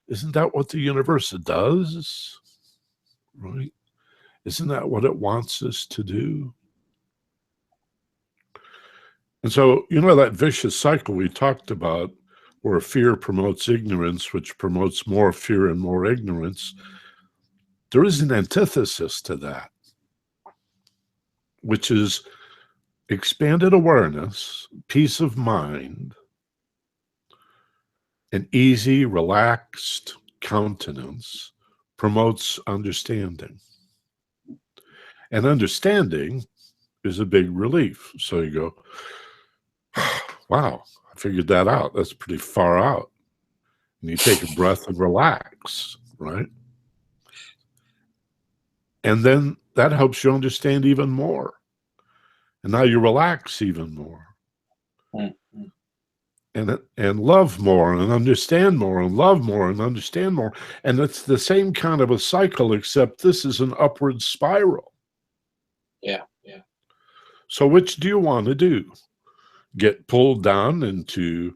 Speaker 2: Isn't that what the universe does? Right? Isn't that what it wants us to do? And so, you know, that vicious cycle we talked about, where fear promotes ignorance, which promotes more fear and more ignorance, there is an antithesis to that, which is expanded awareness, peace of mind, an easy, relaxed countenance promotes understanding. And understanding is a big relief. So you go, wow, I figured that out. That's pretty far out. And you take a breath and relax, right? And then that helps you understand even more. And now you relax even more.
Speaker 1: Mm-hmm.
Speaker 2: And love more and understand more and love more and understand more. And it's the same kind of a cycle, except this is an upward spiral.
Speaker 1: Yeah, yeah.
Speaker 2: So which do you want to do? Get pulled down into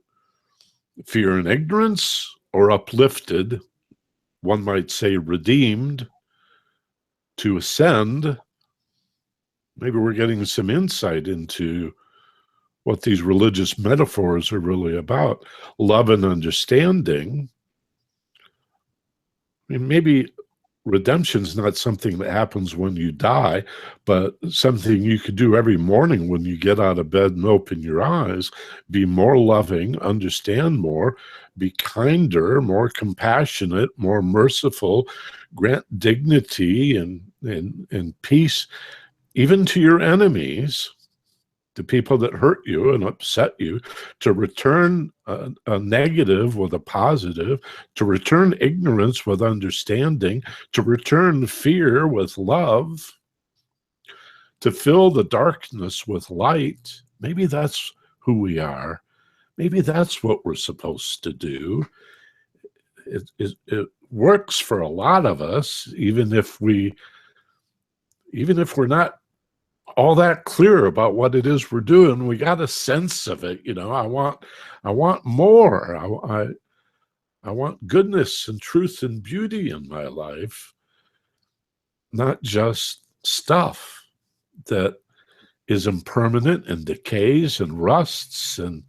Speaker 2: fear and ignorance, or uplifted, one might say redeemed, to ascend? Maybe we're getting some insight into what these religious metaphors are really about. Love and understanding. I mean, maybe redemption's not something that happens when you die, but something you could do every morning when you get out of bed and open your eyes. Be more loving, understand more, be kinder, more compassionate, more merciful, grant dignity and peace even to your enemies, to people that hurt you and upset you, to return a negative with a positive, to return ignorance with understanding, to return fear with love, to fill the darkness with light. Maybe that's who we are. Maybe that's what we're supposed to do. It works for a lot of us, even if we're not all that clear about what it is we're doing. We got a sense of it. I want more. I want goodness and truth and beauty in my life, not just stuff that is impermanent and decays and rusts. And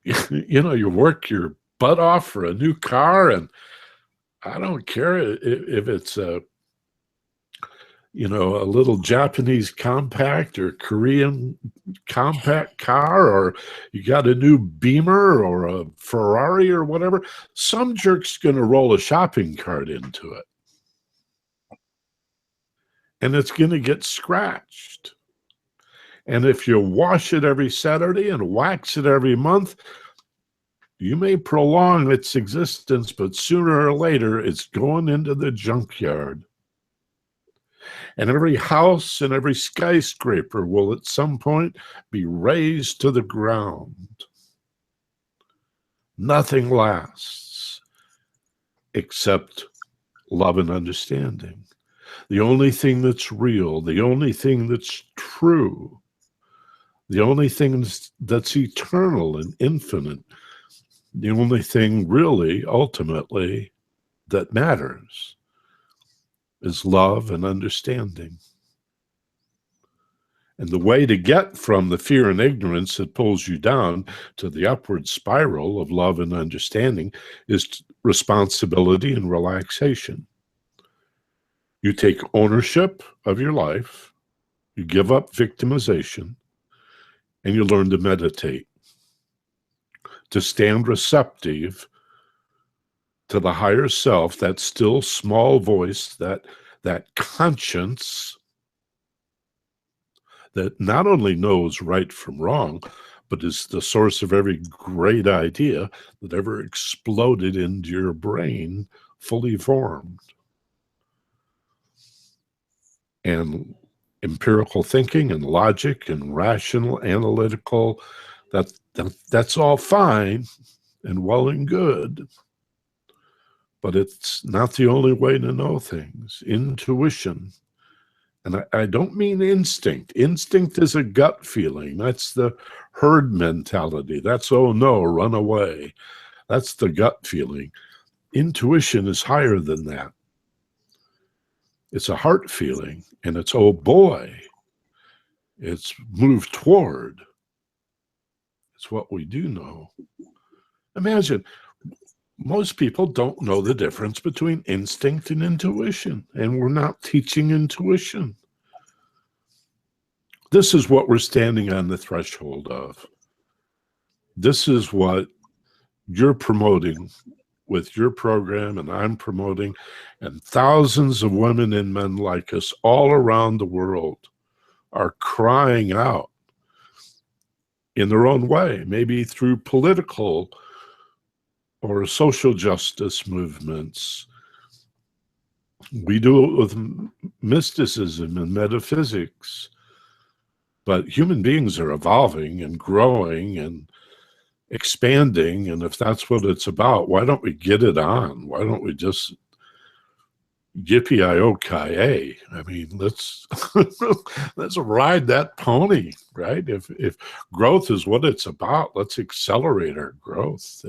Speaker 2: you work your butt off for a new car, and I don't care if it's a little Japanese compact or Korean compact car, or you got a new Beamer or a Ferrari or whatever. Some jerk's going to roll a shopping cart into it, and it's going to get scratched. And if you wash it every Saturday and wax it every month, you may prolong its existence, but sooner or later it's going into the junkyard. And every house and every skyscraper will at some point be razed to the ground. Nothing lasts except love and understanding. The only thing that's real, the only thing that's true, the only thing that's eternal and infinite, the only thing really, ultimately, that matters is love and understanding. And the way to get from the fear and ignorance that pulls you down to the upward spiral of love and understanding is responsibility and relaxation. You take ownership of your life, you give up victimization, and you learn to meditate, to stand receptive to the higher self, that still small voice, that conscience that not only knows right from wrong, but is the source of every great idea that ever exploded into your brain, fully formed. And empirical thinking and logic and rational, analytical, that's all fine and well and good. But it's not the only way to know things. Intuition. And I don't mean instinct. Instinct is a gut feeling. That's the herd mentality. That's, oh no, run away. That's the gut feeling. Intuition is higher than that. It's a heart feeling, and it's, oh boy, it's move toward. It's what we do know. Imagine, most people don't know the difference between instinct and intuition, and we're not teaching intuition. This is what we're standing on the threshold of. This is what you're promoting with your program, and I'm promoting, and thousands of women and men like us all around the world are crying out in their own way, maybe through political or social justice movements. We do it with mysticism and metaphysics. But human beings are evolving and growing and expanding. And if that's what it's about, why don't we get it on? Why don't we just yippee-i-o-ki-yay? I mean, let's let's ride that pony, right? If growth is what it's about, let's accelerate our growth.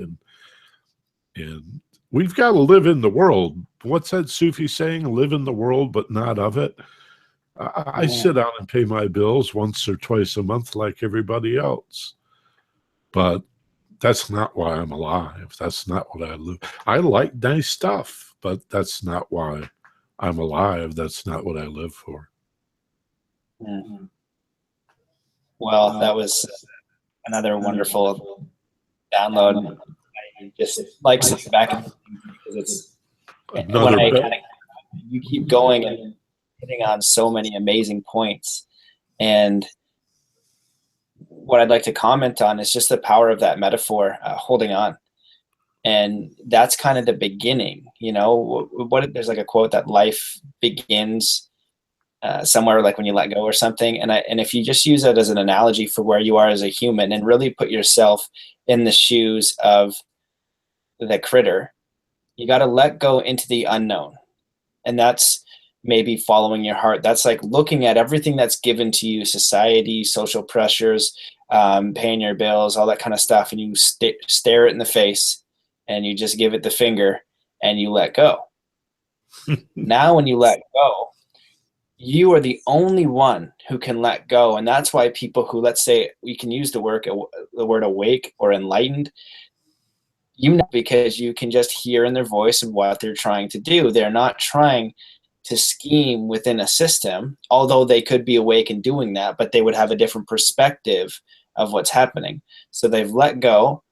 Speaker 2: And we've got to live in the world. What's that Sufi saying? Live in the world, but not of it. I sit down and pay my bills once or twice a month like everybody else. But that's not why I'm alive. That's not what I live. I like nice stuff, but that's not why I'm alive. That's not what I live for.
Speaker 1: Mm-hmm. Well, that was another wonderful download. I just like sitting back and because it's
Speaker 2: another
Speaker 1: when you keep going and hitting on so many amazing points. And what I'd like to comment on is just the power of that metaphor, holding on. And that's kind of the beginning, there's like a quote that life begins somewhere like when you let go or something. And if you just use it as an analogy for where you are as a human and really put yourself in the shoes of the critter, you got to let go into the unknown. And that's maybe following your heart. That's like looking at everything that's given to you, society, social pressures, paying your bills, all that kind of stuff. And you stare it in the face and you just give it the finger and you let go. Now, when you let go, you are the only one who can let go. And that's why people who, let's say, we can use the word awake or enlightened, because you can just hear in their voice of what they're trying to do. They're not trying to scheme within a system, although they could be awake and doing that, but they would have a different perspective of what's happening. So they've let go.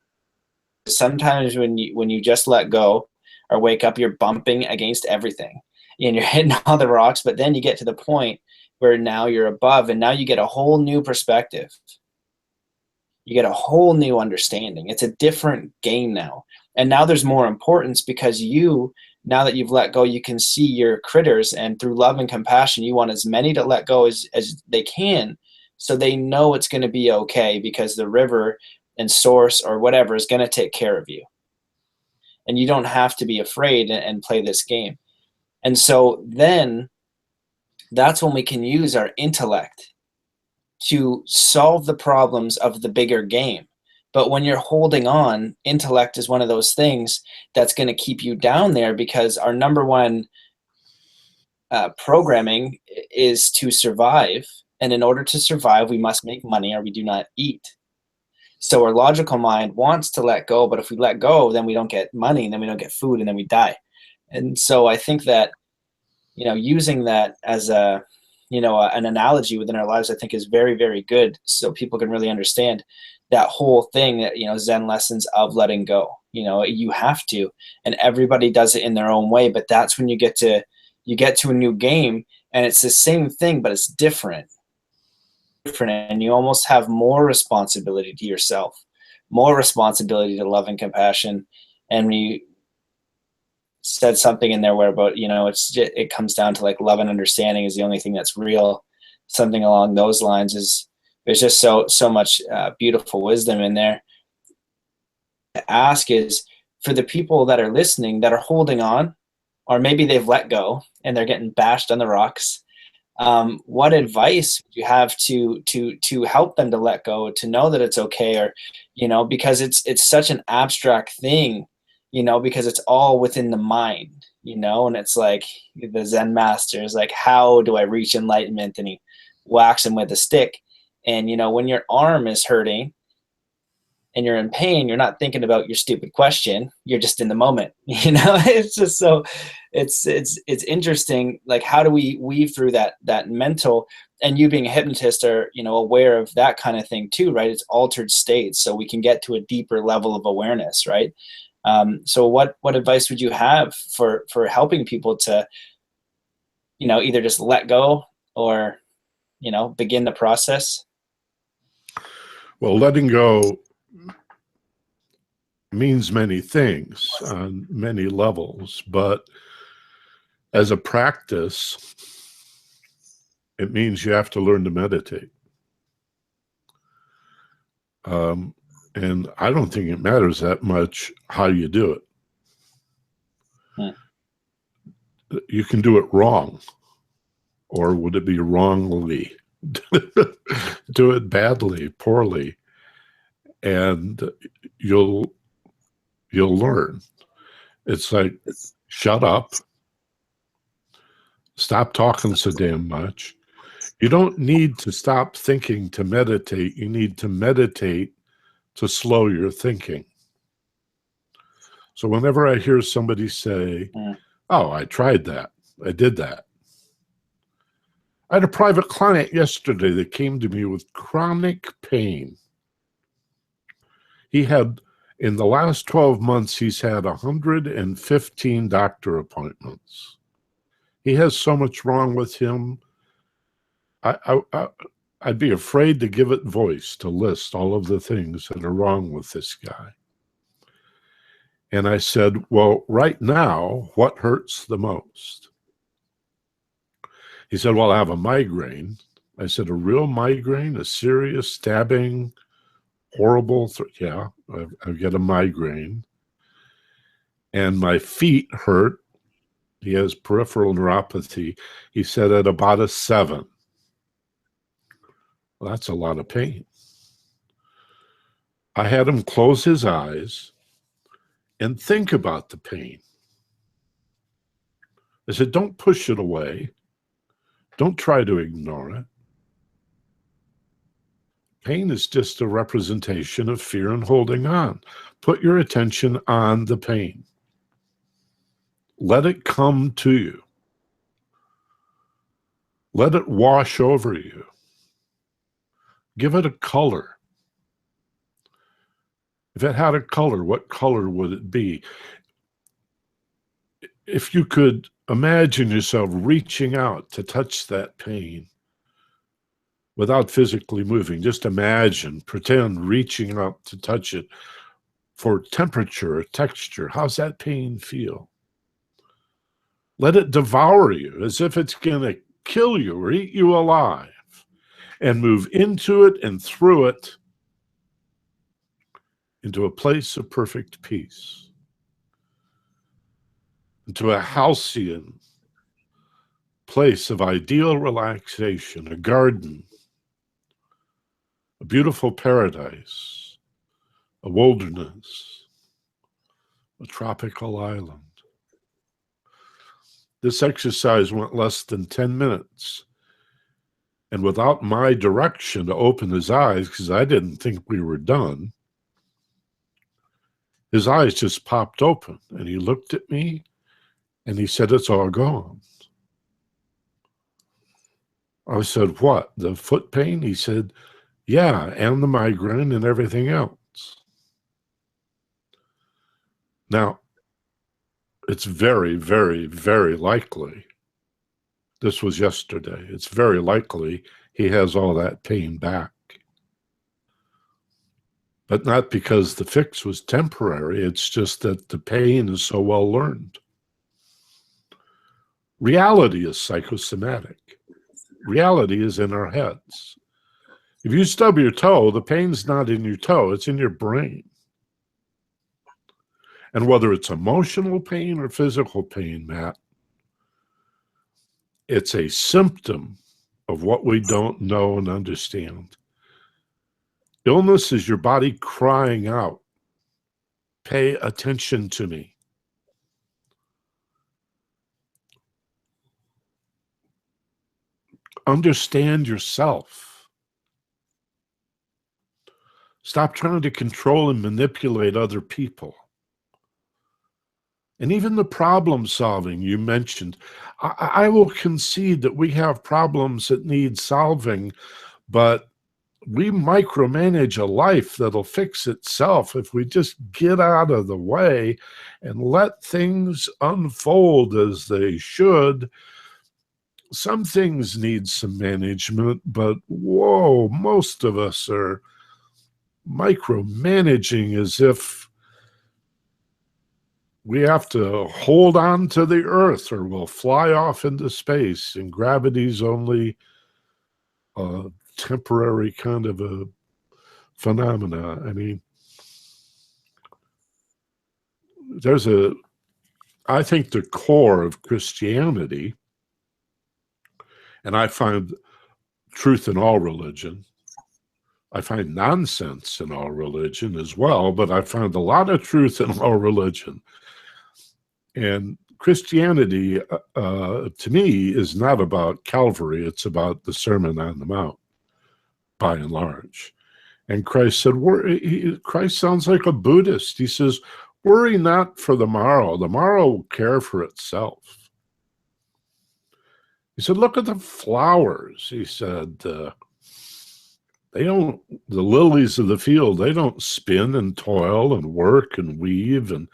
Speaker 1: Sometimes when you just let go or wake up, you're bumping against everything and you're hitting all the rocks, but then you get to the point where now you're above and now you get a whole new perspective. You get a whole new understanding. It's a different game now. And now there's more importance because now that you've let go, you can see your critters, and through love and compassion, you want as many to let go as they can so they know it's going to be okay because the river and source or whatever is going to take care of you. And you don't have to be afraid and play this game. And so then that's when we can use our intellect to solve the problems of the bigger game. But when you're holding on, intellect is one of those things that's going to keep you down there because our number one programming is to survive. And in order to survive, we must make money or we do not eat. So our logical mind wants to let go, but if we let go, then we don't get money, and then we don't get food, and then we die. And so I think that, using that as an analogy within our lives, I think is very, very good. So people can really understand that whole thing that, Zen lessons of letting go, you have to, and everybody does it in their own way. But that's when you get to a new game and it's the same thing, but it's different. And you almost have more responsibility to yourself, more responsibility to love and compassion. And you said something in there where about, it comes down to like love and understanding is the only thing that's real. Something along those lines there's just so much beautiful wisdom in there. To ask is for the people that are listening that are holding on, or maybe they've let go and they're getting bashed on the rocks. What advice would you have to help them to let go, to know that it's okay, or, because it's such an abstract thing, because it's all within the mind, and it's like the Zen master is like, how do I reach enlightenment? And he whacks him with a stick. And, when your arm is hurting and you're in pain, you're not thinking about your stupid question. You're just in the moment, it's just so it's interesting. Like, how do we weave through that mental, and you being a hypnotist are, aware of that kind of thing too, right? It's altered states. So we can get to a deeper level of awareness, right? So what advice would you have for helping people to, either just let go or, begin the process?
Speaker 2: Well, letting go means many things on many levels, but as a practice, it means you have to learn to meditate. And I don't think it matters that much how you do it. You can do it wrong, or would it be wrongly? Do it badly, poorly, and you'll learn. It's like, shut up, stop talking so damn much. You don't need to stop thinking to meditate. You need to meditate to slow your thinking. So whenever I hear somebody say, oh, I tried that, I did that. I had a private client yesterday that came to me with chronic pain. He had, in the last 12 months, he's had 115 doctor appointments. He has so much wrong with him. I'd be afraid to give it voice, to list all of the things that are wrong with this guy. And I said, well, right now, what hurts the most? He said, well, I have a migraine. I said, a real migraine, a serious stabbing, horrible, yeah, I get a migraine. And my feet hurt. He has peripheral neuropathy. He said at about a 7. Well, that's a lot of pain. I had him close his eyes and think about the pain. I said, don't push it away. Don't try to ignore it. Pain is just a representation of fear and holding on. Put your attention on the pain. Let it come to you. Let it wash over you. Give it a color. If it had a color, what color would it be? If you could imagine yourself reaching out to touch that pain without physically moving, just imagine, pretend reaching out to touch it for temperature or texture. How's that pain feel? Let it devour you as if it's going to kill you or eat you alive, and move into it and through it into a place of perfect peace, into a halcyon place of ideal relaxation, a garden, a beautiful paradise, a wilderness, a tropical island. This exercise went less than 10 minutes. And without my direction to open his eyes, because I didn't think we were done, his eyes just popped open, and he looked at me, and he said, it's all gone. I said, what, the foot pain? He said, yeah, and the migraine and everything else. Now, it's very, very, very likely, this was yesterday, it's very likely he has all that pain back. But not because the fix was temporary, it's just that the pain is so well learned. Reality is psychosomatic. Reality is in our heads. If you stub your toe, the pain's not in your toe, it's in your brain. And whether it's emotional pain or physical pain, Matt, it's a symptom of what we don't know and understand. Illness is your body crying out, pay attention to me. Understand yourself. Stop trying to control and manipulate other people. And even the problem solving you mentioned, I will concede that we have problems that need solving, but we micromanage a life that'll fix itself if we just get out of the way and let things unfold as they should. Some things need some management, but whoa, most of us are micromanaging as if we have to hold on to the earth or we'll fly off into space, and gravity's only a temporary kind of a phenomena. I mean, I think the core of Christianity, and I find truth in all religion, I find nonsense in all religion as well, but I find a lot of truth in all religion. And Christianity, to me, is not about Calvary. It's about the Sermon on the Mount, by and large. And Christ said, Christ sounds like a Buddhist. He says, worry not for the morrow. The morrow will care for itself. He said, look at the flowers. He said, the lilies of the field, they don't spin and toil and work and weave and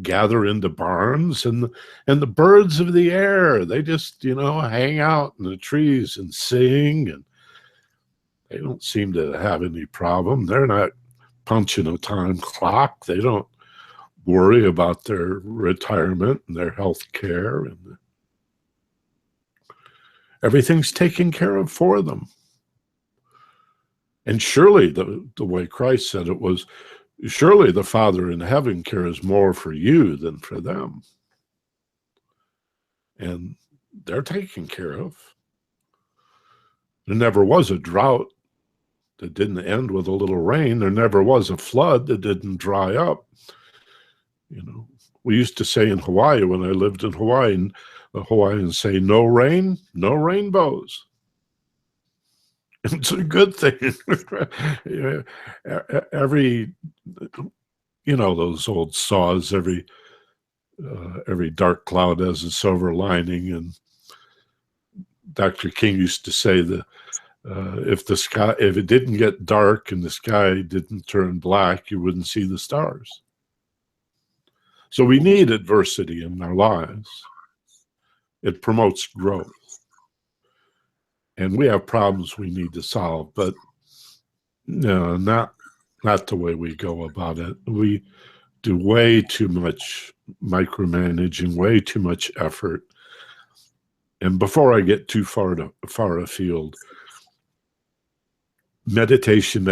Speaker 2: gather into barns. And the birds of the air, they just, hang out in the trees and sing, and they don't seem to have any problem. They're not punching a time clock. They don't worry about their retirement and their health care, and everything's taken care of for them. And surely, the way Christ said it was, surely the Father in heaven cares more for you than for them. And they're taken care of. There never was a drought that didn't end with a little rain. There never was a flood that didn't dry up. We used to say in Hawaii, when I lived in Hawaii, and the Hawaiians say, no rain, no rainbows. It's a good thing. Every, those old saws, every dark cloud has a silver lining. And Dr. King used to say that if it didn't get dark and the sky didn't turn black, you wouldn't see the stars. So we need adversity in our lives. It promotes growth. And we have problems we need to solve, but no, not the way we go about it. We do way too much micromanaging, way too much effort. And before I get too far afield, meditation.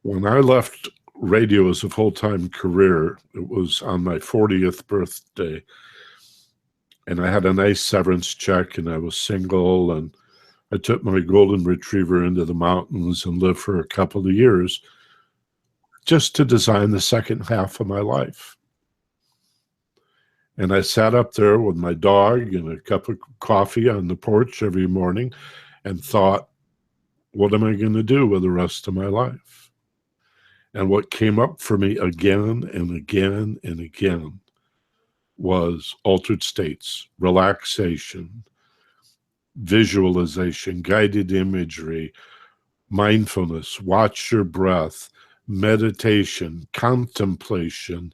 Speaker 2: When I left radio as a full-time career, it was on my 40th birthday. And I had a nice severance check, and I was single, and I took my golden retriever into the mountains and lived for a couple of years just to design the second half of my life. And I sat up there with my dog and a cup of coffee on the porch every morning and thought, what am I going to do with the rest of my life? And what came up for me again and again and again was altered states, relaxation, visualization, guided imagery, mindfulness, watch your breath, meditation, contemplation,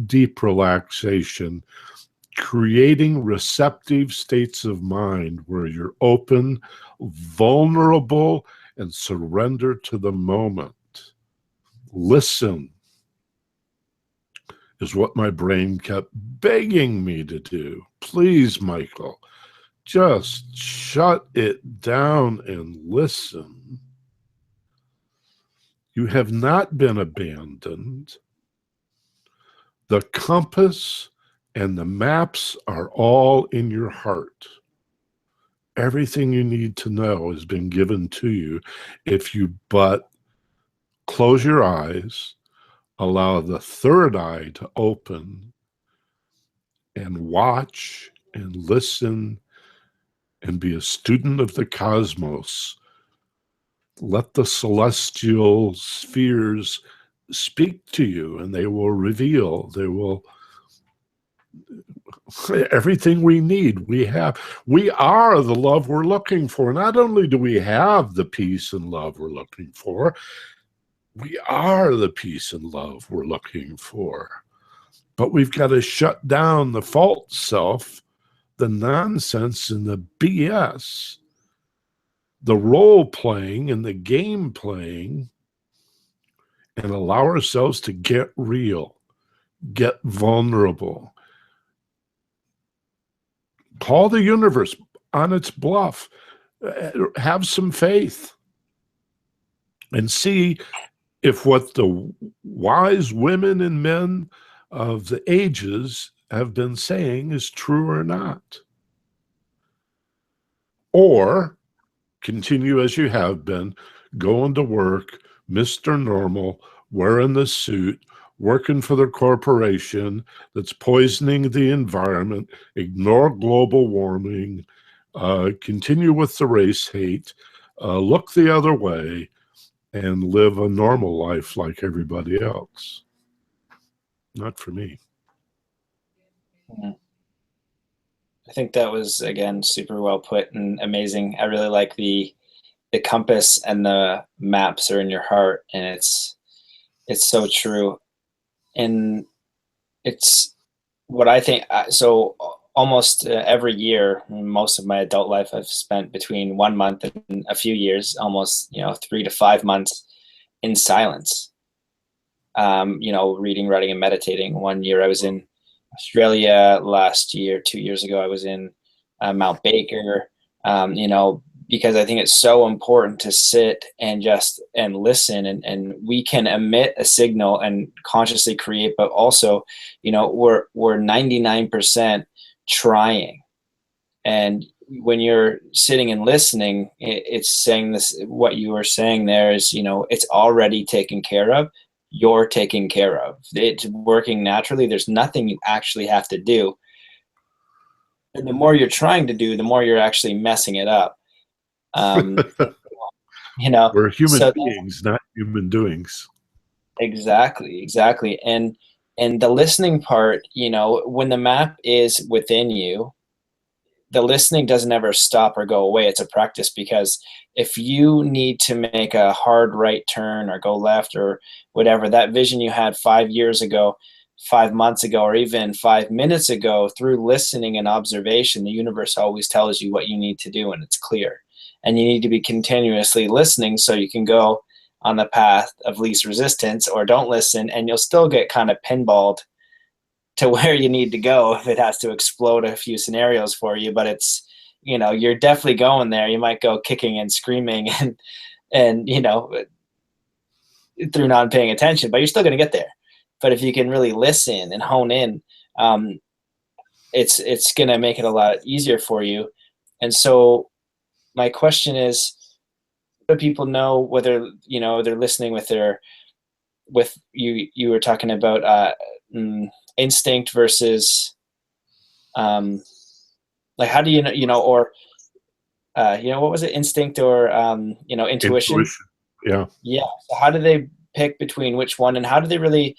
Speaker 2: deep relaxation, creating receptive states of mind where you're open, vulnerable, and surrender to the moment. Listen is what my brain kept begging me to do. Please, Michael, just shut it down and listen. You have not been abandoned. The compass and the maps are all in your heart. Everything you need to know has been given to you if you but close your eyes, allow the third eye to open, and watch and listen and be a student of the cosmos. Let the celestial spheres speak to you, and they will reveal, everything we need. We are the love we're looking for. Not only do we have the peace and love we're looking for, we are the peace and love we're looking for. But we've got to shut down the false self, the nonsense and the BS, the role playing and the game playing, and allow ourselves to get real. get vulnerable. Call the universe on its bluff. Have some faith and see if what the wise women and men of the ages have been saying is true or not. Or continue as you have been, going to work, Mr. Normal, wearing the suit, working for the corporation that's poisoning the environment, ignore global warming, continue with the race hate, look the other way, and live a normal life like everybody else. Not for me.
Speaker 1: I think that was, again, super well put and amazing. I really like the compass and the maps are in your heart, and it's so true. And it's what I think. So almost every year, most of my adult life, I've spent between 1 month and a few years, almost 3 to 5 months in silence. Reading, writing, and meditating. One year I was in Australia. Last year, 2 years ago, I was in Mount Baker. Because I think it's so important to sit and listen, and we can emit a signal and consciously create, but also, we're 99% trying. And when you're sitting and listening, it's saying this, what you were saying there is, it's already taken care of. You're taken care of. It's working naturally. There's nothing you actually have to do. And the more you're trying to do, the more you're actually messing it up.
Speaker 2: We're human
Speaker 1: so
Speaker 2: beings, not human doings.
Speaker 1: exactly. And the listening part, when the map is within you, the listening doesn't ever stop or go away. It's a practice, because if you need to make a hard right turn or go left or whatever, that vision you had 5 years ago, 5 months ago, or even 5 minutes ago, through listening and observation, the universe always tells you what you need to do, and it's clear. And you need to be continuously listening so you can go on the path of least resistance, or don't listen and you'll still get kind of pinballed to where you need to go if it has to explode a few scenarios for you. But it's, you're definitely going there. You might go kicking and screaming and through not paying attention, but you're still going to get there. But if you can really listen and hone in, it's going to make it a lot easier for you. And so my question is, how do people know whether, they're listening with you were talking about instinct versus like, how do you know, or what was it, instinct or intuition?
Speaker 2: Yeah.
Speaker 1: So how do they pick between which one, and how do they really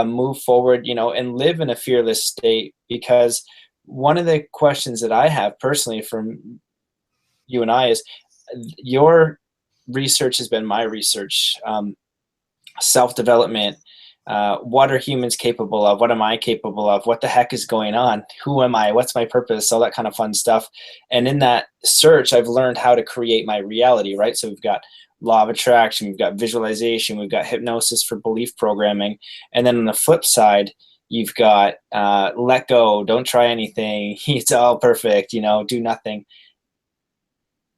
Speaker 1: move forward, and live in a fearless state? Because one of the questions that I have personally from you and I is, your research has been my research, self-development. What are humans capable of? What am I capable of? What the heck is going on? Who am I? What's my purpose? All that kind of fun stuff. And in that search, I've learned how to create my reality, right? So we've got law of attraction, we've got visualization, we've got hypnosis for belief programming. And then on the flip side, you've got let go, don't try anything. It's all perfect, do nothing.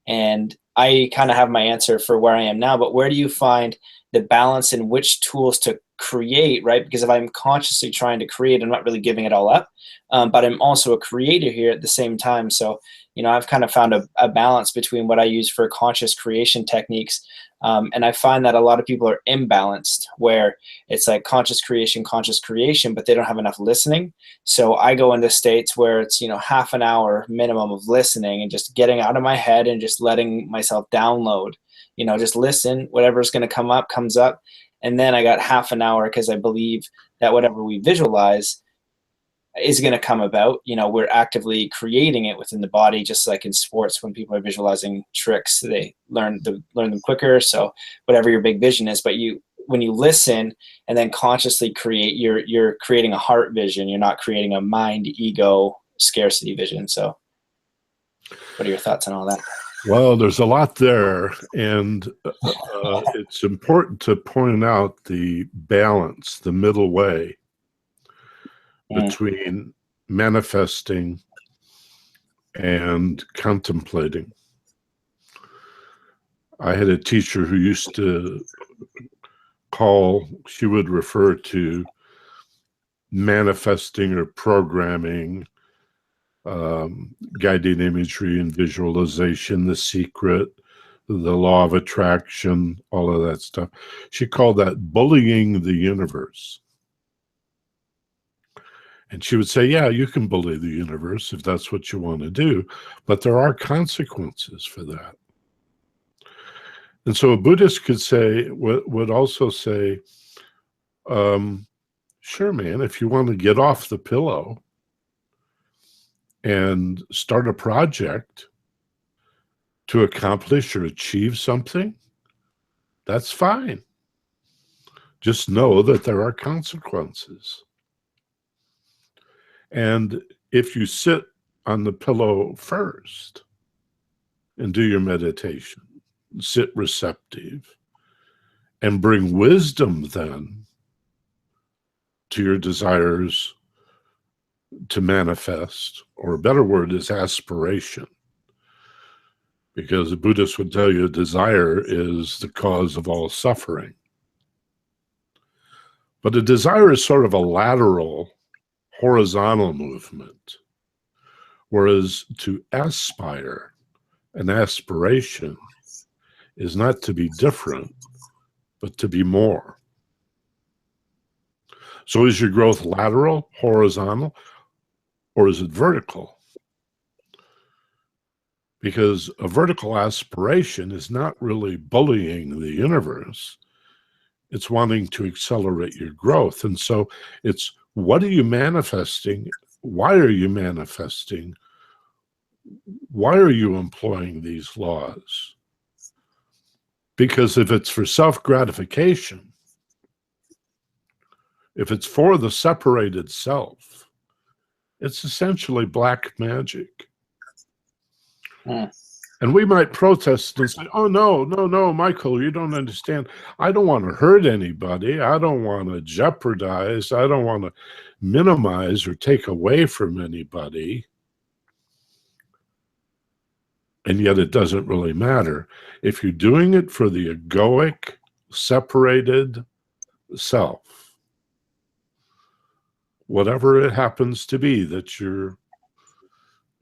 Speaker 1: And I kind of have my answer for where I am now, but where do you find the balance in which tools to create, right? Because if I'm consciously trying to create, I'm not really giving it all up, but I'm also a creator here at the same time. So, I've kind of found a balance between what I use for conscious creation techniques. And I find that a lot of people are imbalanced, where it's like conscious creation, but they don't have enough listening. So I go into states where it's, half an hour minimum of listening and just getting out of my head and just letting myself download, just listen, whatever's going to come up, comes up. And then I got half an hour, because I believe that whatever we visualize is going to come about. We're actively creating it within the body, just like in sports, when people are visualizing tricks, they learn them quicker. So whatever your big vision is, but when you listen and then consciously create, you're creating a heart vision. You're not creating a mind, ego, scarcity vision. So what are your thoughts on all that?
Speaker 2: Well, there's a lot there, and it's important to point out the balance, the middle way. between manifesting and contemplating. I had a teacher who used to she would refer to manifesting or programming, guided imagery and visualization, the secret, the law of attraction, all of that stuff. She called that bullying the universe. And she would say, yeah, you can bully the universe if that's what you want to do, but there are consequences for that. And so a Buddhist would also say, sure, man, if you want to get off the pillow and start a project to accomplish or achieve something, that's fine. Just know that there are consequences. And if you sit on the pillow first and do your meditation, sit receptive, and bring wisdom then to your desires to manifest, or a better word is aspiration. Because the Buddhists would tell you desire is the cause of all suffering. But a desire is sort of a lateral, horizontal movement, whereas to aspire, an aspiration, is not to be different, but to be more. So is your growth lateral, horizontal, or is it vertical? Because a vertical aspiration is not really bullying the universe. It's wanting to accelerate your growth. And so it's, what are you manifesting? Why are you manifesting? Why are you employing these laws? Because if it's for self-gratification, if it's for the separated self, it's essentially black magic. And we might protest and say, oh, no, Michael, you don't understand. I don't want to hurt anybody. I don't want to jeopardize. I don't want to minimize or take away from anybody. And yet it doesn't really matter. If you're doing it for the egoic, separated self, whatever it happens to be that you're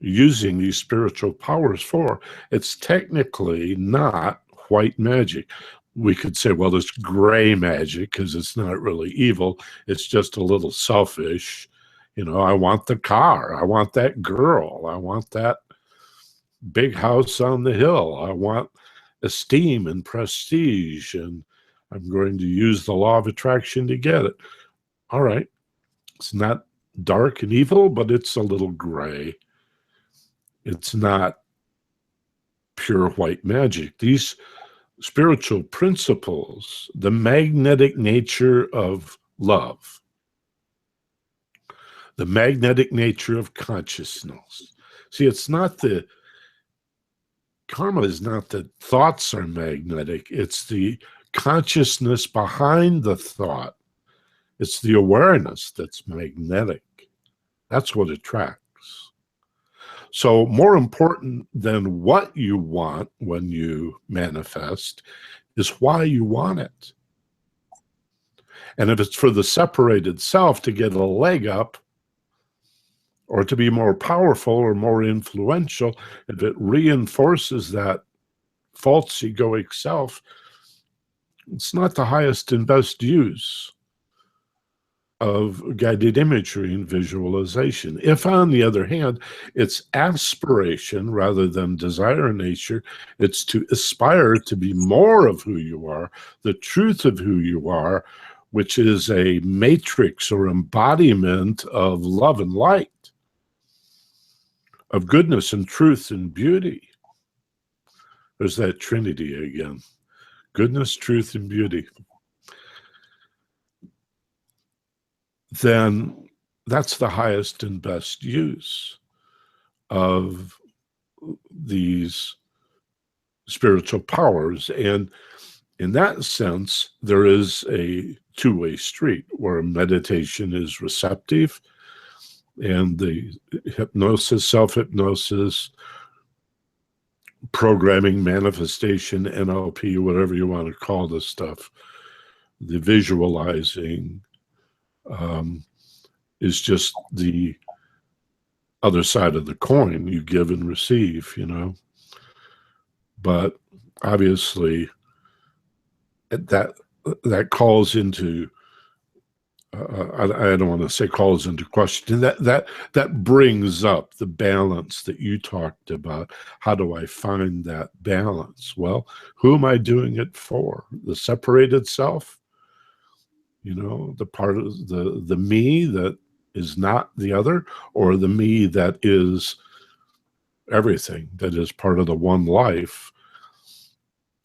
Speaker 2: using these spiritual powers for, it's technically not white magic. We could say, well, it's gray magic because it's not really evil. It's just a little selfish. You know, I want the car. I want that girl. I want that big house on the hill. I want esteem and prestige, and I'm going to use the law of attraction to get it. All right. It's not dark and evil, but it's a little gray. It's not pure white magic. These spiritual principles, the magnetic nature of love, the magnetic nature of consciousness. See, it's not the karma is not that thoughts are magnetic. It's the consciousness behind the thought. It's the awareness that's magnetic. That's what attracts. So more important than what you want when you manifest is why you want it. And if it's for the separated self to get a leg up, or to be more powerful or more influential, if it reinforces that false egoic self, it's not the highest and best use of guided imagery and visualization. If, on the other hand, it's aspiration rather than desire in nature, it's to aspire to be more of who you are, the truth of who you are, which is a matrix or embodiment of love and light, of goodness and truth and beauty. There's that Trinity again. Goodness, truth, and beauty. Then that's the highest and best use of these spiritual powers. And in that sense, there is a two-way street where meditation is receptive and the hypnosis, self-hypnosis, programming, manifestation, NLP, whatever you want to call this stuff, the visualizing, is just the other side of the coin. You give and receive, but obviously that calls into I don't want to say calls into question, that brings up the balance that you talked about. How do I find that balance? Well, who am I doing it for? The separated self, the part of the me that is not the other, or the me that is everything, that is part of the one life.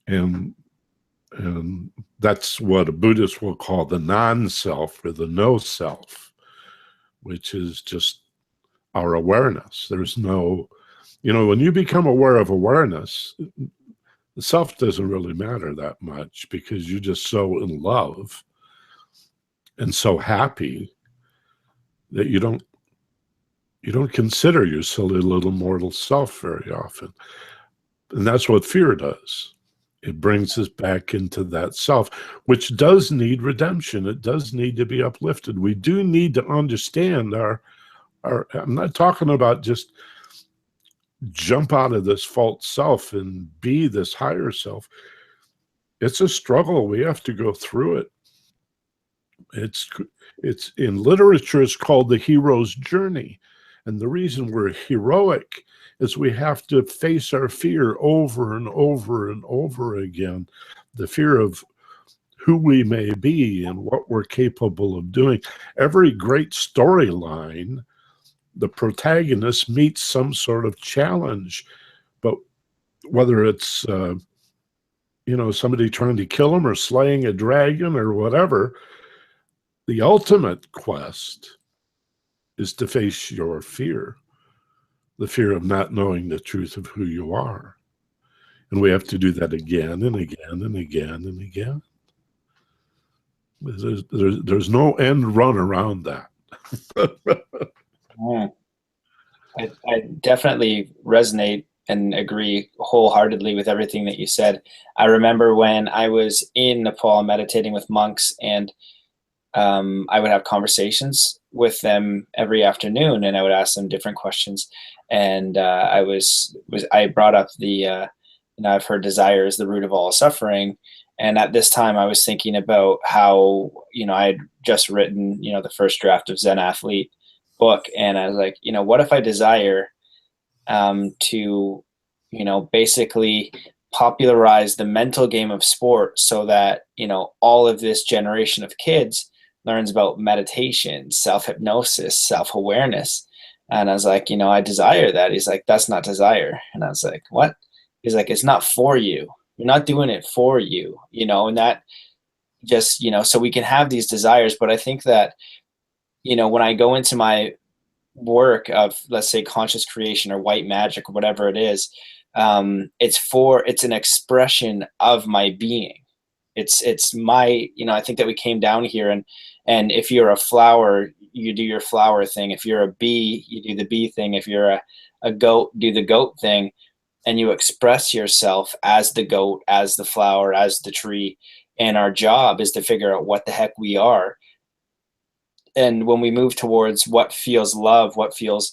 Speaker 2: And that's what a Buddhist will call the non-self, or the no-self, which is just our awareness. There's no, when you become aware of awareness, the self doesn't really matter that much, because you're just so in love and so happy that you don't consider your silly little mortal self very often. And that's what fear does. It brings us back into that self, which does need redemption. It does need to be uplifted. We do need to understand our I'm not talking about just jump out of this false self and be this higher self. It's a struggle. We have to go through it. It's in literature, it's called the hero's journey. And the reason we're heroic is we have to face our fear over and over and over again. The fear of who we may be and what we're capable of doing. Every great storyline, the protagonist meets some sort of challenge, but whether it's somebody trying to kill him, or slaying a dragon, or whatever, the ultimate quest is to face your fear, the fear of not knowing the truth of who you are. And we have to do that again and again and again and again. There's no end run around that.
Speaker 1: I definitely resonate and agree wholeheartedly with everything that you said. I remember when I was in Nepal meditating with monks, and I would have conversations with them every afternoon, and I would ask them different questions. And I brought up I've heard desire is the root of all suffering. And at this time, I was thinking about how, I had just written, the first draft of Zen Athlete book. And I was like, what if I desire to, basically popularize the mental game of sport, so that, all of this generation of kids learns about meditation, self-hypnosis, self-awareness. And I was like, I desire that. He's like, that's not desire. And I was like, what? He's like, it's not for you. You're not doing it for you, and that just, so we can have these desires. But I think that, when I go into my work of, let's say, conscious creation or white magic or whatever it is, it's an expression of my being. It's my, I think that we came down here, and if you're a flower, you do your flower thing. If you're a bee, you do the bee thing. If you're a goat, do the goat thing. And you express yourself as the goat, as the flower, as the tree. And our job is to figure out what the heck we are. And when we move towards what feels love, what feels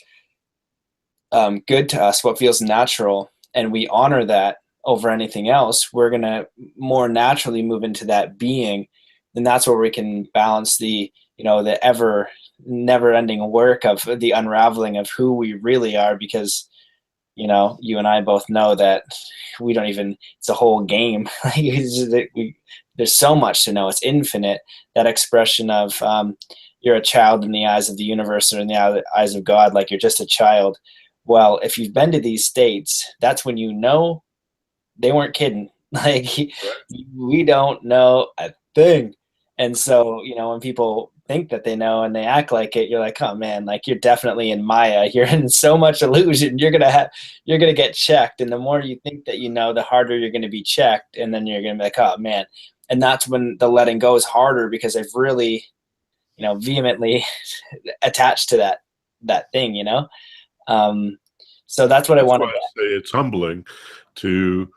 Speaker 1: good to us, what feels natural, and we honor that over anything else, we're going to more naturally move into that being. And that's where we can balance the ever never ending work of the unraveling of who we really are. Because you and I both know that we don't even, it's a whole game. There's so much to know. It's infinite. That expression of you're a child in the eyes of the universe, or in the eyes of God, like you're just a child. Well, if you've been to these states, that's when they weren't kidding. Like, we don't know a thing. And so, when people think that they know and they act like it, you're like, oh man, like you're definitely in Maya. You're in so much illusion. You're gonna get checked. And the more you think that the harder you're gonna be checked. And then you're gonna be like, oh man. And that's when the letting go is harder, because I've really, vehemently attached to that. that thing, you know? Um, so that's what I
Speaker 2: That's why
Speaker 1: wanted
Speaker 2: I
Speaker 1: to.
Speaker 2: say it's humbling to,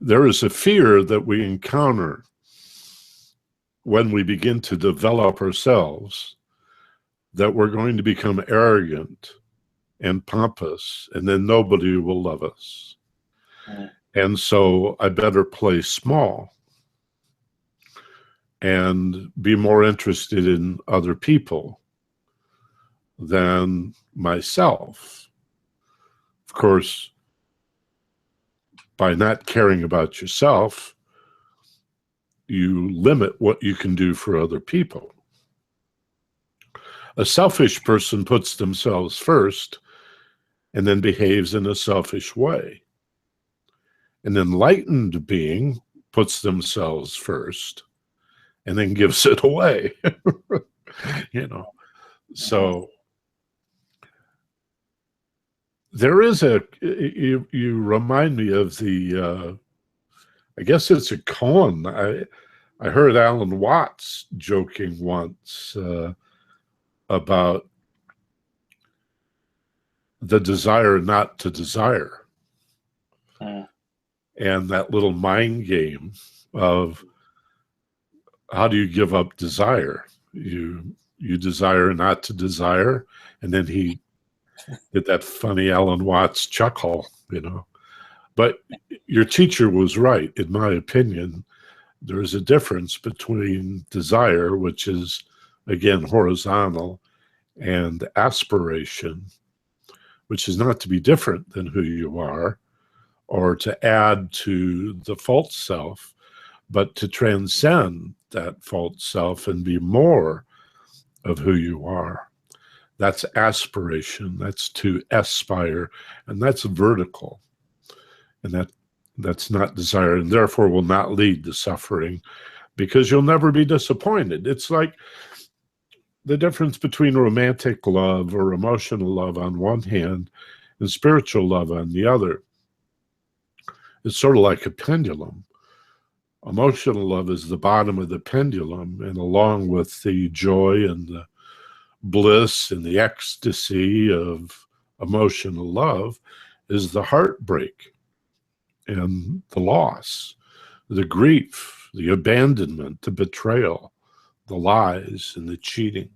Speaker 2: there is a fear that we encounter when we begin to develop ourselves, that we're going to become arrogant and pompous, and then nobody will love us.
Speaker 1: Mm,
Speaker 2: And so I better play small and be more interested in other people than myself. Of course, by not caring about yourself, you limit what you can do for other people. A selfish person puts themselves first and then behaves in a selfish way. An enlightened being puts themselves first and then gives it away. you know.
Speaker 1: mhm.
Speaker 2: So there is you remind me of the I guess it's a koan. I heard Alan Watts joking once about the desire not to desire,
Speaker 1: Mm,
Speaker 2: and that little mind game of how do you give up desire? You desire not to desire, and then he did that funny Alan Watts chuckle. But your teacher was right, in my opinion. There is a difference between desire, which is again horizontal, and aspiration, which is not to be different than who you are or to add to the false self, but to transcend that false self and be more of who you are. That's aspiration. That's to aspire, and that's vertical, and that's not desire, and therefore will not lead to suffering because you'll never be disappointed. It's like the difference between romantic love or emotional love on one hand and spiritual love on the other. It's sort of like a pendulum. Emotional love is the bottom of the pendulum, and along with the joy and the bliss and the ecstasy of emotional love is the heartbreak and the loss, the grief, the abandonment, the betrayal, the lies, and the cheating.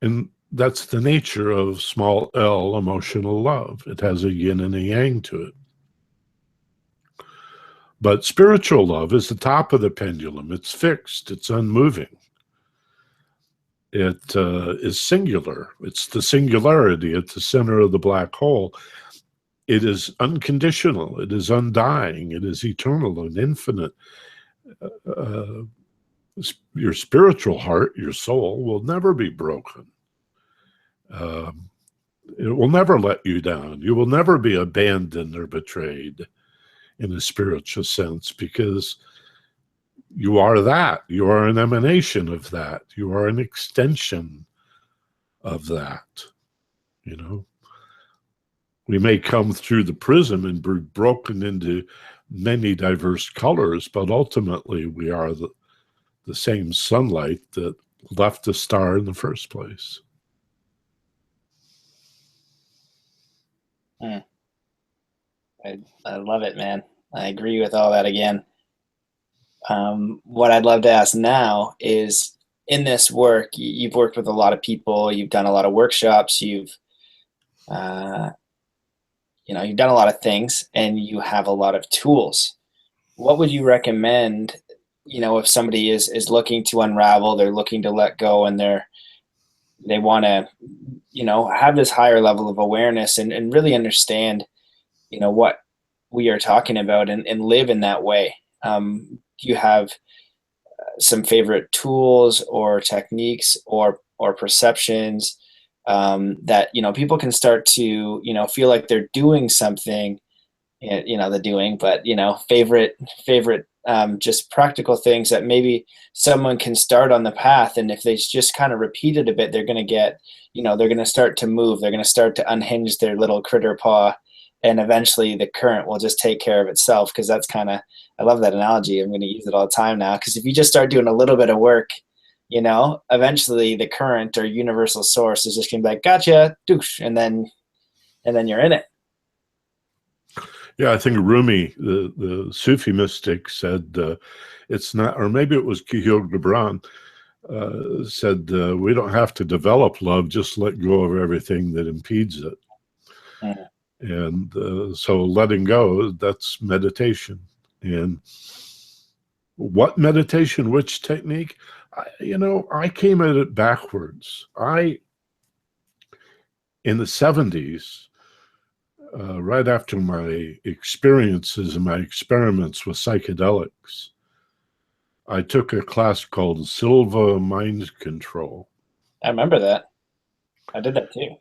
Speaker 2: And that's the nature of small l emotional love. It has a yin and a yang to it. But spiritual love is the top of the pendulum. It's fixed, it's unmoving. It is singular. It's the singularity at the center of the black hole. It is unconditional. It is undying. It is eternal and infinite. Uh, your spiritual heart, your soul, will never be broken. Um, it will never let you down. You will never be abandoned or betrayed in a spiritual sense because you are that. You are an emanation of that. You are an extension of that. You know, we may come through the prism and be broken into many diverse colors, but ultimately we are the same sunlight that left the star in the first place.
Speaker 1: mm. I love it, man. I agree with all that again. What I'd love to ask now is in this work, you've worked with a lot of people, you've done a lot of workshops, uh, you've done a lot of things and you have a lot of tools. What would you recommend, if somebody is looking to unravel, they're looking to let go and they want to, have this higher level of awareness and really understand, what we are talking about and live in that way. Do you have some favorite tools or techniques or perceptions that people can start to feel like they're doing something, the doing, but favorite just practical things that maybe someone can start on the path, and if they just kind of repeat it a bit, they're going to get, they're going to start to move, they're going to start to unhinge their little critter paw, and eventually the current will just take care of itself. Because that's kind of, I love that analogy, I'm going to use it all the time now, because if you just start doing a little bit of work, eventually the current or universal source is just gonna be like, gotcha, douche, and then you're in it.
Speaker 2: Yeah, I think Rumi, the Sufi mystic, said it's not, or maybe it was Khalil Gibran, said we don't have to develop love, just let go of everything that impedes it.
Speaker 1: Mm.
Speaker 2: And so letting go, that's meditation. And what meditation, which technique? I came at it backwards. In the 70s, right after my experiences and my experiments with psychedelics, I took a class called Silva Mind Control.
Speaker 1: I remember that. I did that too.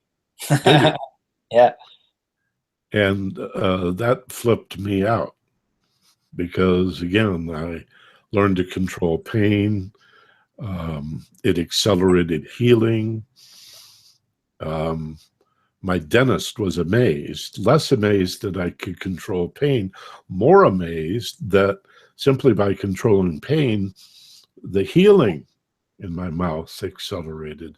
Speaker 2: Did you?
Speaker 1: Yeah.
Speaker 2: And that flipped me out because, again, I learned to control pain. It accelerated healing. My dentist was amazed, less amazed that I could control pain, more amazed that simply by controlling pain, the healing in my mouth accelerated.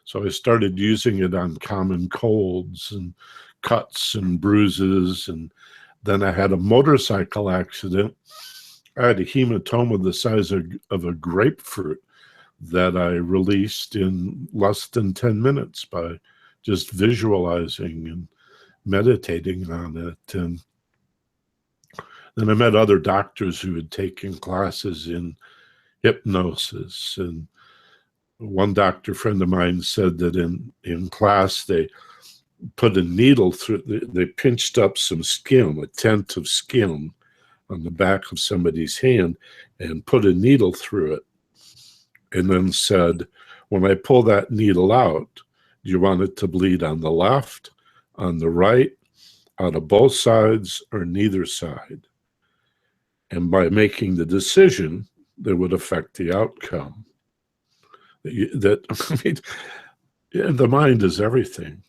Speaker 2: So I started using it on common colds and cuts and bruises. And then I had a motorcycle accident. I had a hematoma the size of a grapefruit that I released in less than 10 minutes by just visualizing and meditating on it. And then I met other doctors who had taken classes in hypnosis. And one doctor friend of mine said that in class they put a needle through, they pinched up some skin, a tent of skin on the back of somebody's hand and put a needle through it. And then said, when I pull that needle out, do you want it to bleed on the left, on the right, out of both sides, or neither side? And by making the decision, that would affect the outcome. I mean, the mind is everything.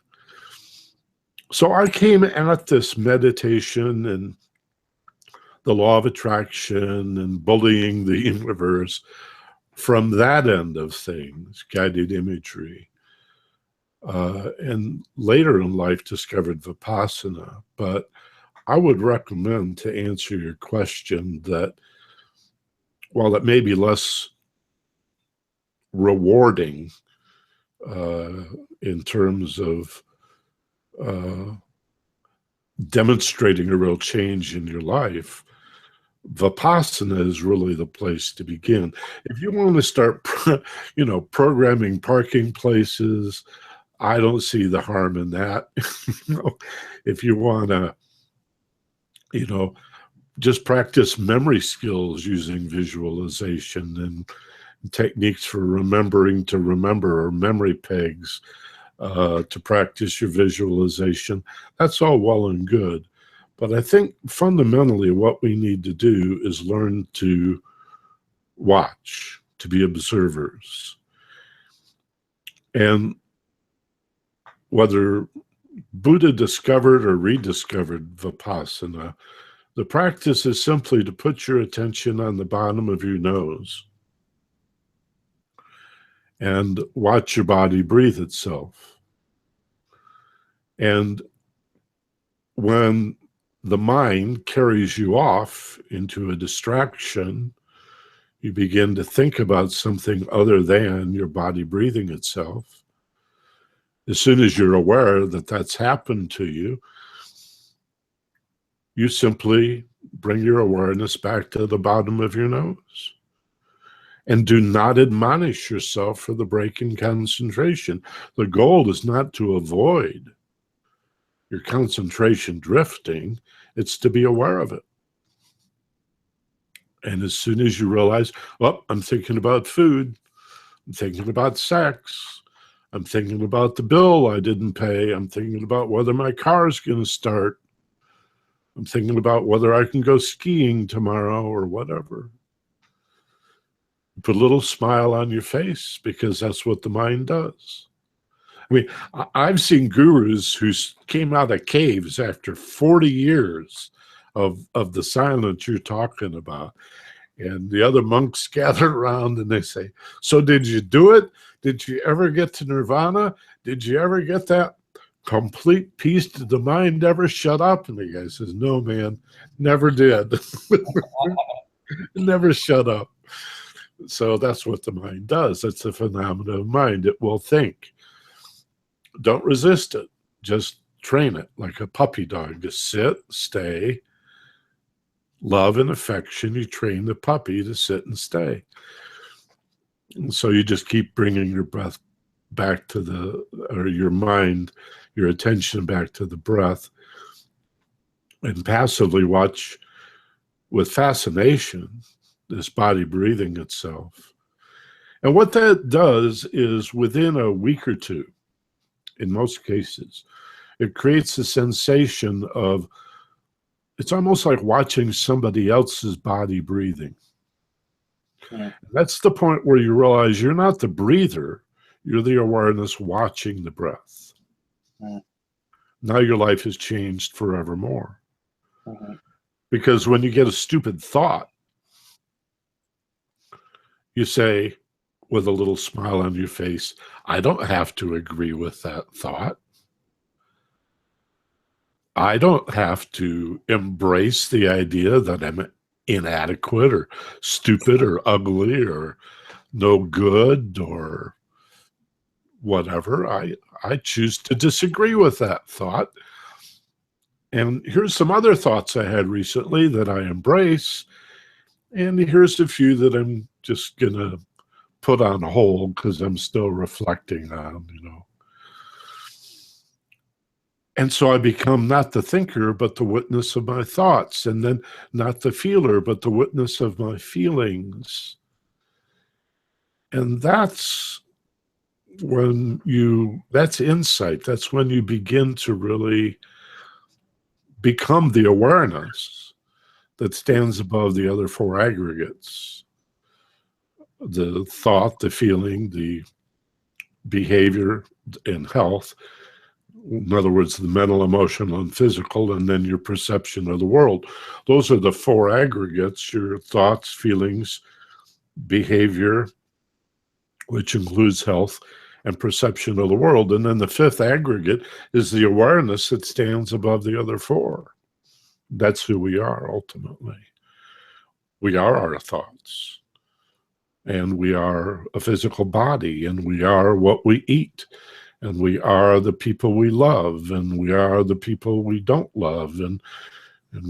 Speaker 2: So I came at this meditation and the law of attraction and bullying the universe from that end of things, guided imagery. And later in life discovered Vipassana. But I would recommend, to answer your question, that while it may be less rewarding in terms of demonstrating a real change in your life, Vipassana is really the place to begin. If you want to start, programming parking places, I don't see the harm in that. If you want to, just practice memory skills using visualization and techniques for remembering to remember, or memory pegs to practice your visualization, that's all well and good. But I think fundamentally what we need to do is learn to watch, to be observers. And whether Buddha discovered or rediscovered Vipassana, the practice is simply to put your attention on the bottom of your nose and watch your body breathe itself. And when the mind carries you off into a distraction, you begin to think about something other than your body breathing itself. As soon as you're aware that that's happened to you, you simply bring your awareness back to the bottom of your nose. And do not admonish yourself for the break in concentration. The goal is not to avoid your concentration drifting, it's to be aware of it. And as soon as you realize, oh, I'm thinking about food, I'm thinking about sex, I'm thinking about the bill I didn't pay, I'm thinking about whether my car is going to start, I'm thinking about whether I can go skiing tomorrow or whatever. Put a little smile on your face, because that's what the mind does. I mean, I've seen gurus who came out of caves after 40 years of the silence you're talking about. And the other monks gather around and they say, so did you do it? Did you ever get to nirvana? Did you ever get that complete peace? Did the mind ever shut up? And the guy says, no, man, never did. Never shut up. So that's what the mind does. It's a phenomenon of mind. It will think. Don't resist it. Just train it like a puppy dog. Just sit, stay, love and affection. You train the puppy to sit and stay. And so you just keep bringing your breath back to or your mind, your attention back to the breath, and passively watch with fascination this body breathing itself. And what that does is within a week or two, in most cases, it creates a sensation of, it's almost like watching somebody else's body breathing.
Speaker 1: Yeah.
Speaker 2: That's the point where you realize you're not the breather, you're the awareness watching the breath.
Speaker 1: Yeah.
Speaker 2: Now your life has changed forevermore.
Speaker 1: Mm-hmm.
Speaker 2: Because when you get a stupid thought, you say with a little smile on your face, I don't have to agree with that thought. I don't have to embrace the idea that I'm inadequate or stupid or ugly or no good or whatever. I choose to disagree with that thought. And here's some other thoughts I had recently that I embrace. And here's a few that I'm just going to put on hold because I'm still reflecting on, And so I become not the thinker, but the witness of my thoughts, and then not the feeler, but the witness of my feelings. And that's that's insight. That's when you begin to really become the awareness that stands above the other four aggregates: the thought, the feeling, the behavior, and health. In other words, the mental, emotional, and physical, and then your perception of the world. Those are the four aggregates: your thoughts, feelings, behavior, which includes health, and perception of the world. And then the fifth aggregate is the awareness that stands above the other four. That's who we are, ultimately. We are our thoughts, and we are a physical body, and we are what we eat, and we are the people we love, and we are the people we don't love, and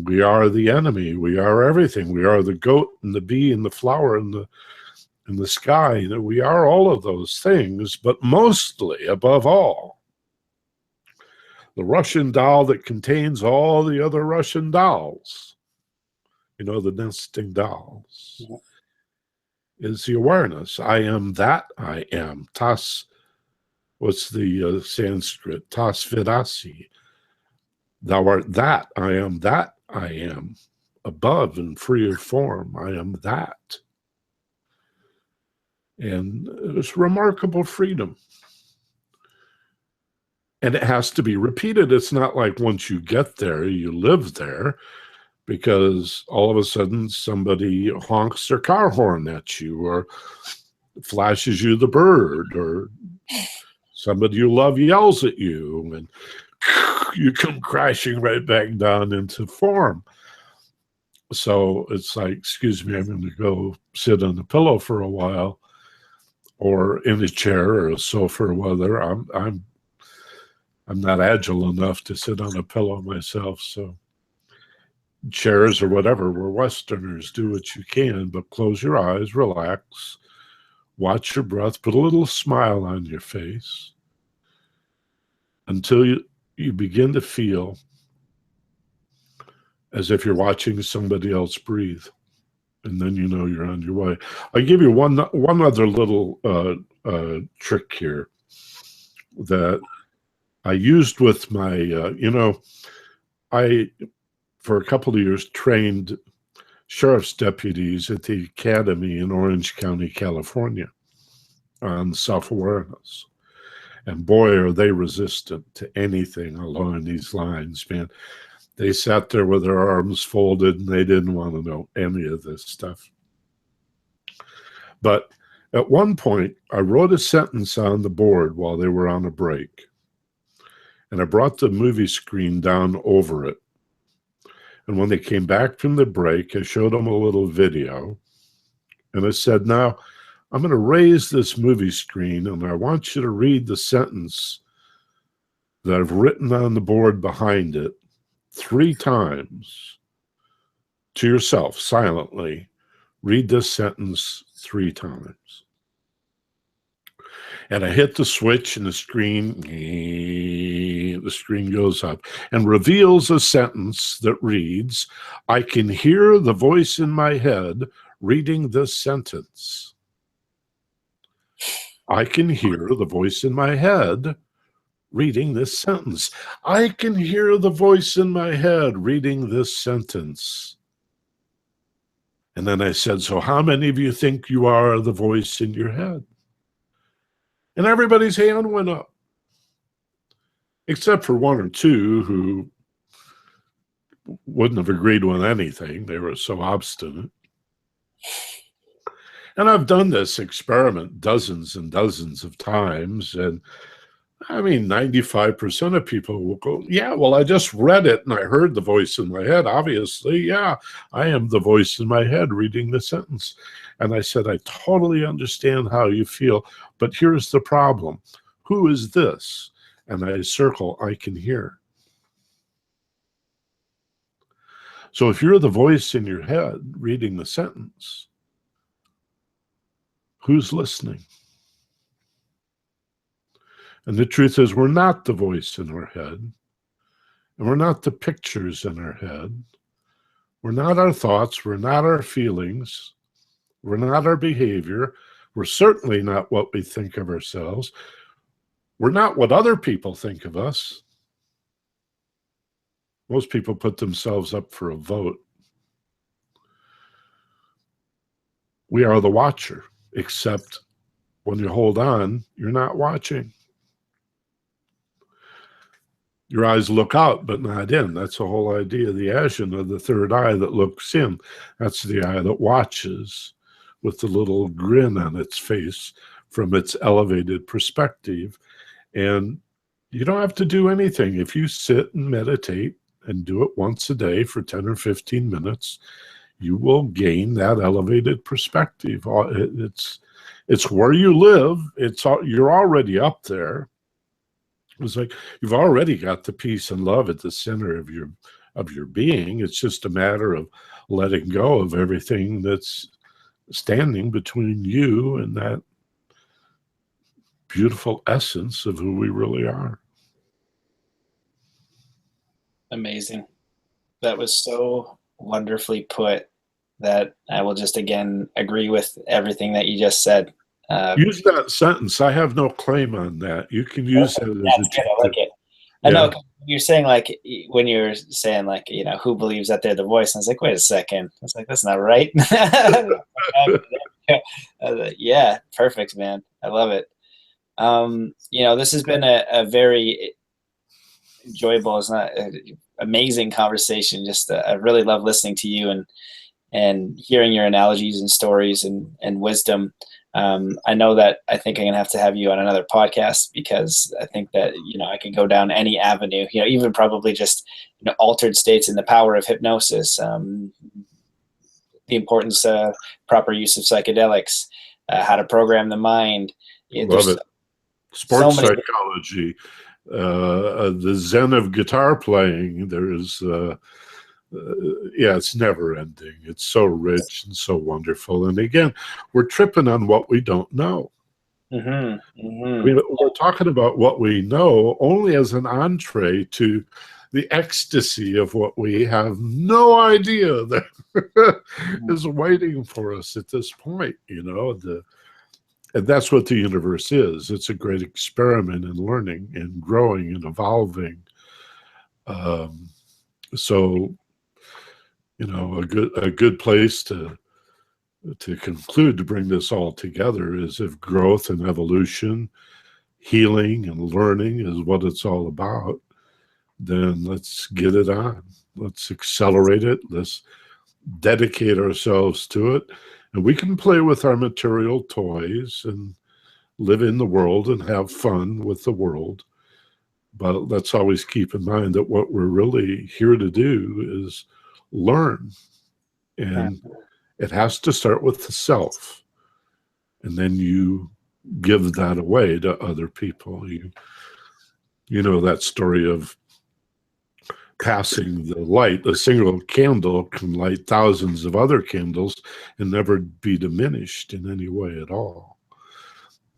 Speaker 2: we are the enemy. We are everything. We are the goat and the bee and the flower and the sky. We are all of those things, but mostly, above all, the Russian doll that contains all the other Russian dolls, the nesting dolls, is the awareness. I am that I am. Tas, what's the Sanskrit? Tas vidasi. Thou art that I am, above and free of form. I am that. And it's remarkable freedom. And it has to be repeated. It's not like once you get there, you live there, because all of a sudden somebody honks their car horn at you or flashes you the bird, or somebody you love yells at you, and you come crashing right back down into form. So it's like, excuse me, I'm going to go sit on the pillow for a while, or in a chair or a sofa or whether I'm not agile enough to sit on a pillow myself. So chairs or whatever, we're Westerners, do what you can, but close your eyes, relax, watch your breath, put a little smile on your face until you begin to feel as if you're watching somebody else breathe. And then you're on your way. I'll give you one other little trick here that I used with my, I, for a couple of years, trained sheriff's deputies at the academy in Orange County, California, on self-awareness. And boy, are they resistant to anything along these lines, man. They sat there with their arms folded, and they didn't want to know any of this stuff. But at one point, I wrote a sentence on the board while they were on a break, and I brought the movie screen down over it. And when they came back from the break, I showed them a little video, and I said, now, I'm going to raise this movie screen, and I want you to read the sentence that I've written on the board behind it 3 times to yourself, silently. Read this sentence 3 times. And I hit the switch, and the screen goes up and reveals a sentence that reads, I can hear the voice in my head reading this sentence. I can hear the voice in my head reading this sentence. I can hear the voice in my head reading this sentence. And then I said, so how many of you think you are the voice in your head? And everybody's hand went up, except for 1 or 2 who wouldn't have agreed with anything. They were so obstinate. And I've done this experiment dozens and dozens of times, and I mean, 95% of people will go, yeah, well, I just read it and I heard the voice in my head. Obviously, yeah, I am the voice in my head reading the sentence. And I said, I totally understand how you feel, but here's the problem. Who is this? And I circle, I can hear. So if you're the voice in your head reading the sentence, who's listening? And the truth is, we're not the voice in our head, and we're not the pictures in our head. We're not our thoughts. We're not our feelings. We're not our behavior. We're certainly not what we think of ourselves. We're not what other people think of us. Most people put themselves up for a vote. We are the watcher, except when you hold on, you're not watching. Your eyes look out, but not in. That's the whole idea. The Asian of the third eye that looks in. That's the eye that watches with the little grin on its face from its elevated perspective. And you don't have to do anything. If you sit and meditate and do it once a day for 10 or 15 minutes, you will gain that elevated perspective. It's where you live. You're already up there. It's like you've already got the peace and love at the center of your being. It's just a matter of letting go of everything that's standing between you and that beautiful essence of who we really are.
Speaker 1: Amazing. That was so wonderfully put that I will just again agree with everything that you just said.
Speaker 2: Use that sentence. I have no claim on that. You can use it as
Speaker 1: That's good. I like it. I know you're saying, like, when you're saying, like, who believes that they're the voice? And I was like, wait a second. I was like, that's not right. Yeah, perfect, man. I love it. This has been a very enjoyable, it's not amazing conversation. Just I really love listening to you and hearing your analogies and stories and wisdom. I know that I think I'm going to have you on another podcast, because I think that, I can go down any avenue, even probably just, altered states and the power of hypnosis, the importance of proper use of psychedelics, how to program the mind.
Speaker 2: Love it. Sports psychology, the Zen of guitar playing. There's, it's never ending. It's so rich and so wonderful. And again, we're tripping on what we don't know.
Speaker 1: Mm-hmm. Mm-hmm.
Speaker 2: I mean, we're talking about what we know only as an entree to the ecstasy of what we have no idea that is waiting for us at this point, and that's what the universe is. It's a great experiment in learning and growing and evolving. So, a good place to conclude, to bring this all together, is if growth and evolution, healing and learning is what it's all about, then let's get it on. Let's accelerate it. Let's dedicate ourselves to it. And we can play with our material toys and live in the world and have fun with the world. But let's always keep in mind that what we're really here to do is learn. And it has to start with the self. And then you give that away to other people. You know that story of passing the light. A single candle can light thousands of other candles and never be diminished in any way at all.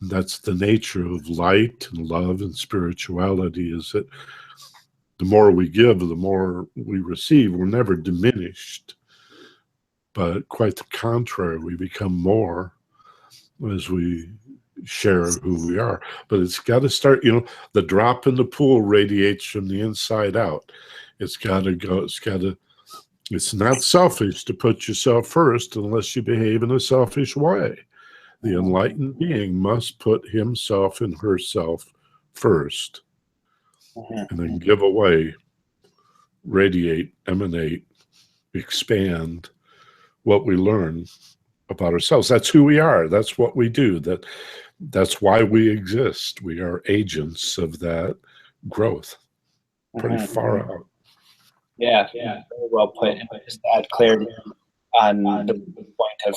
Speaker 2: And that's the nature of light and love and spirituality, is that the more we give, the more we receive. We're never diminished, but quite the contrary, we become more as we share who we are. But it's got to start, the drop in the pool radiates from the inside out. It's got to go, it's not selfish to put yourself first unless you behave in a selfish way. The enlightened being must put himself and herself first, and then give away, radiate, emanate, expand what we learn about ourselves. That's who we are. That's what we do. That's why we exist. We are agents of that growth. Pretty far out.
Speaker 1: Yeah, very well put. And just to add clarity on the point of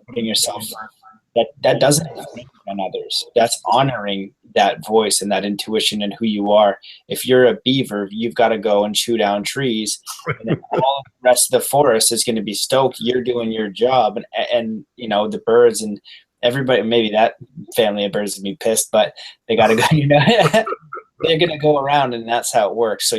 Speaker 1: putting yourself, that doesn't infringe on others. That's honoring that voice and that intuition and who you are. If you're a beaver, you've got to go and chew down trees, and then all the rest of the forest is going to be stoked. You're doing your job, and the birds and everybody. Maybe that family of birds would be pissed, but they got to go. They're going to go around, and that's how it works. So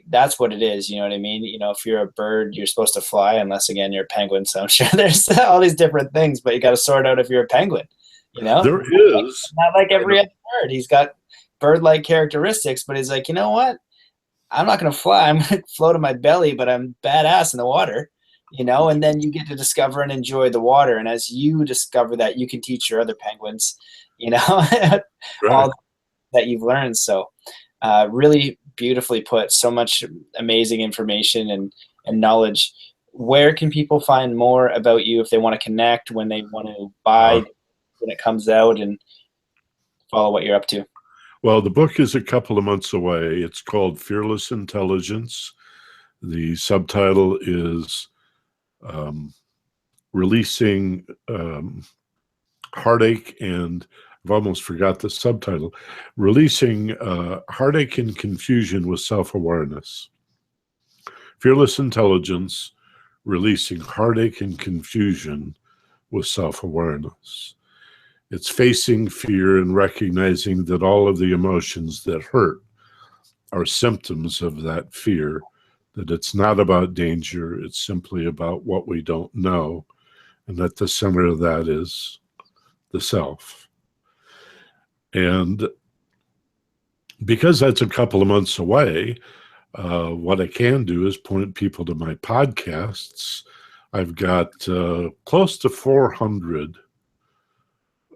Speaker 1: that's what it is. You know what I mean? If you're a bird, you're supposed to fly, unless again, you're a penguin. So I'm sure there's all these different things, but you got to sort out if you're a penguin,
Speaker 2: There is.
Speaker 1: Not like every other bird. He's got bird-like characteristics, but he's like, you know what? I'm not going to fly. I'm going to float on my belly, but I'm badass in the water, and then you get to discover and enjoy the water. And as you discover that, you can teach your other penguins,
Speaker 2: Right.
Speaker 1: all that you've learned. So really beautifully put. So much amazing information and knowledge. Where can people find more about you if they want to connect, when they want to buy when it comes out, and follow what you're up to?
Speaker 2: Well, the book is a couple of months away. It's called Fearless Intelligence. The subtitle is Releasing Heartache and I've almost forgot the subtitle. Releasing Heartache and Confusion with Self-Awareness. Fearless Intelligence, Releasing Heartache and Confusion with Self-Awareness. It's facing fear and recognizing that all of the emotions that hurt are symptoms of that fear, that it's not about danger, it's simply about what we don't know, and at the center of that is the self. And because that's a couple of months away, what I can do is point people to my podcasts. I've got close to 400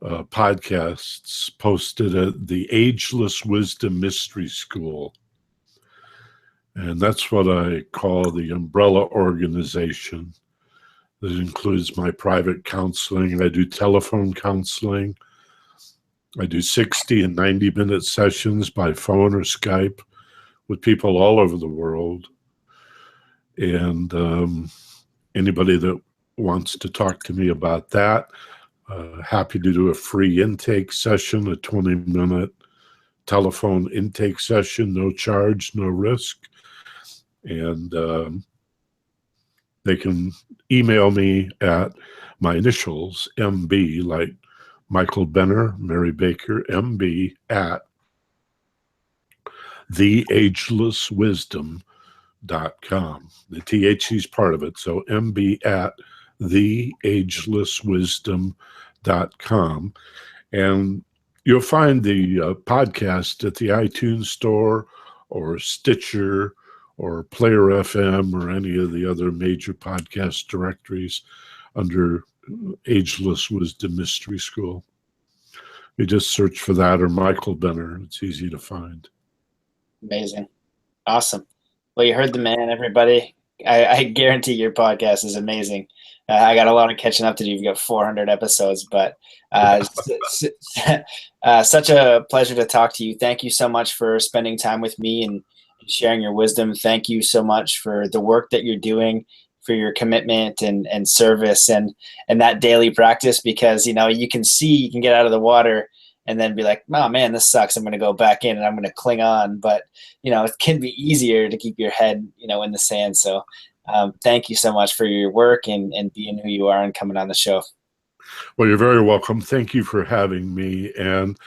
Speaker 2: podcasts posted at the Ageless Wisdom Mystery School. And that's what I call the umbrella organization. That includes my private counseling. I do telephone counseling. I do 60 and 90-minute sessions by phone or Skype with people all over the world. And anybody that wants to talk to me about that, happy to do a free intake session, a 20-minute telephone intake session, no charge, no risk. And they can email me at my initials, MB, like Michael Benner, Mary Baker, MB, at theagelesswisdom.com. The TH is part of it. So MB at theagelesswisdom.com. And you'll find the podcast at the iTunes Store or Stitcher or Player FM or any of the other major podcast directories under Ageless Wisdom Mystery School. You just search for that or Michael Benner. It's easy to find.
Speaker 1: Amazing. Awesome. Well, you heard the man, everybody. I guarantee your podcast is amazing. I got a lot of catching up to do. You've got 400 episodes, but such a pleasure to talk to you. Thank you so much for spending time with me and sharing your wisdom. Thank you so much for the work that you're doing, for your commitment and service and that daily practice, because, you can see, you can get out of the water and then be like, oh man, this sucks. I'm going to go back in and I'm going to cling on. But, it can be easier to keep your head, in the sand. So thank you so much for your work and being who you are and coming on the show.
Speaker 2: Well, you're very welcome. Thank you for having me. And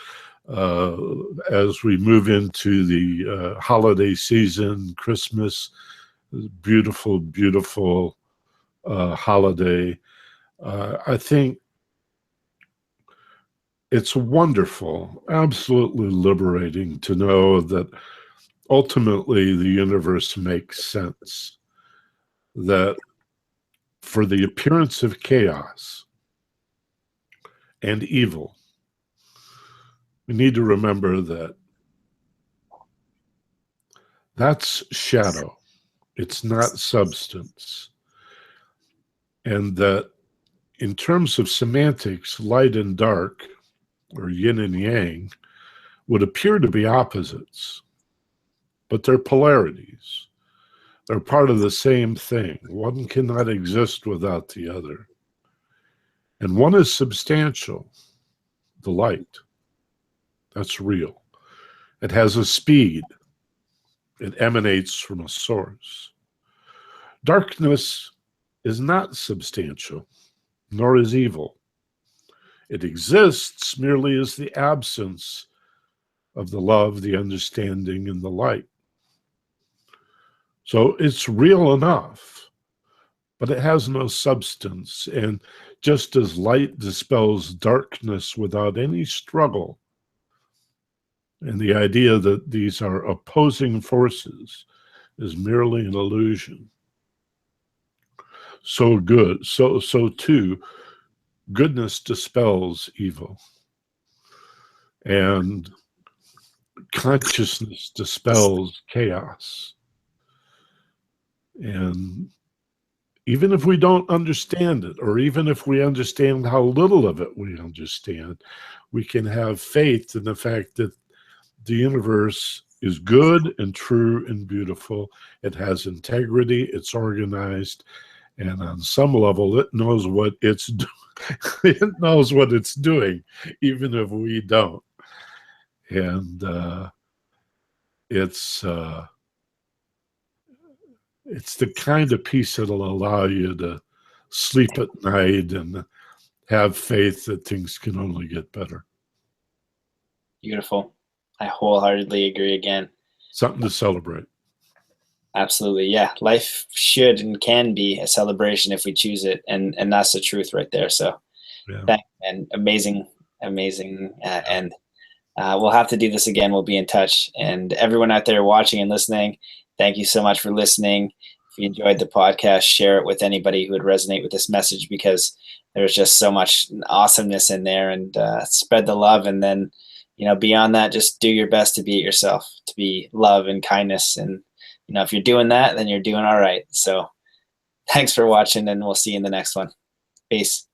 Speaker 2: as we move into the holiday season, Christmas, beautiful, beautiful holiday, I think it's wonderful, absolutely liberating to know that ultimately the universe makes sense, that for the appearance of chaos and evil, we need to remember that that's shadow. It's not substance. And that in terms of semantics, light and dark, or yin and yang, would appear to be opposites, but they're polarities. They're part of the same thing. One cannot exist without the other. And one is substantial, the light. That's real. It has a speed. It emanates from a source. Darkness is not substantial, nor is evil. It exists merely as the absence of the love, the understanding, and the light. So it's real enough, but it has no substance. And just as light dispels darkness without any struggle, and the idea that these are opposing forces is merely an illusion, so too, goodness dispels evil. And consciousness dispels chaos. And even if we don't understand it, or even if we understand how little of it we understand, we can have faith in the fact that the universe is good and true and beautiful. It has integrity, it's organized, and on some level, it knows what it's doing. It knows what it's doing, even if we don't. And it's the kind of peace that'll allow you to sleep at night and have faith that things can only get better.
Speaker 1: Beautiful. I wholeheartedly agree again.
Speaker 2: Something to celebrate.
Speaker 1: Absolutely. Yeah. Life should and can be a celebration if we choose it. And that's the truth right there. So
Speaker 2: Yeah.
Speaker 1: and amazing. And we'll have to do this again. We'll be in touch. And everyone out there watching and listening, thank you so much for listening. If you enjoyed the podcast, share it with anybody who would resonate with this message, because there's just so much awesomeness in there, and spread the love. And then, beyond that, just do your best to be it yourself, to be love and kindness. And, if you're doing that, then you're doing all right. So thanks for watching, and we'll see you in the next one. Peace.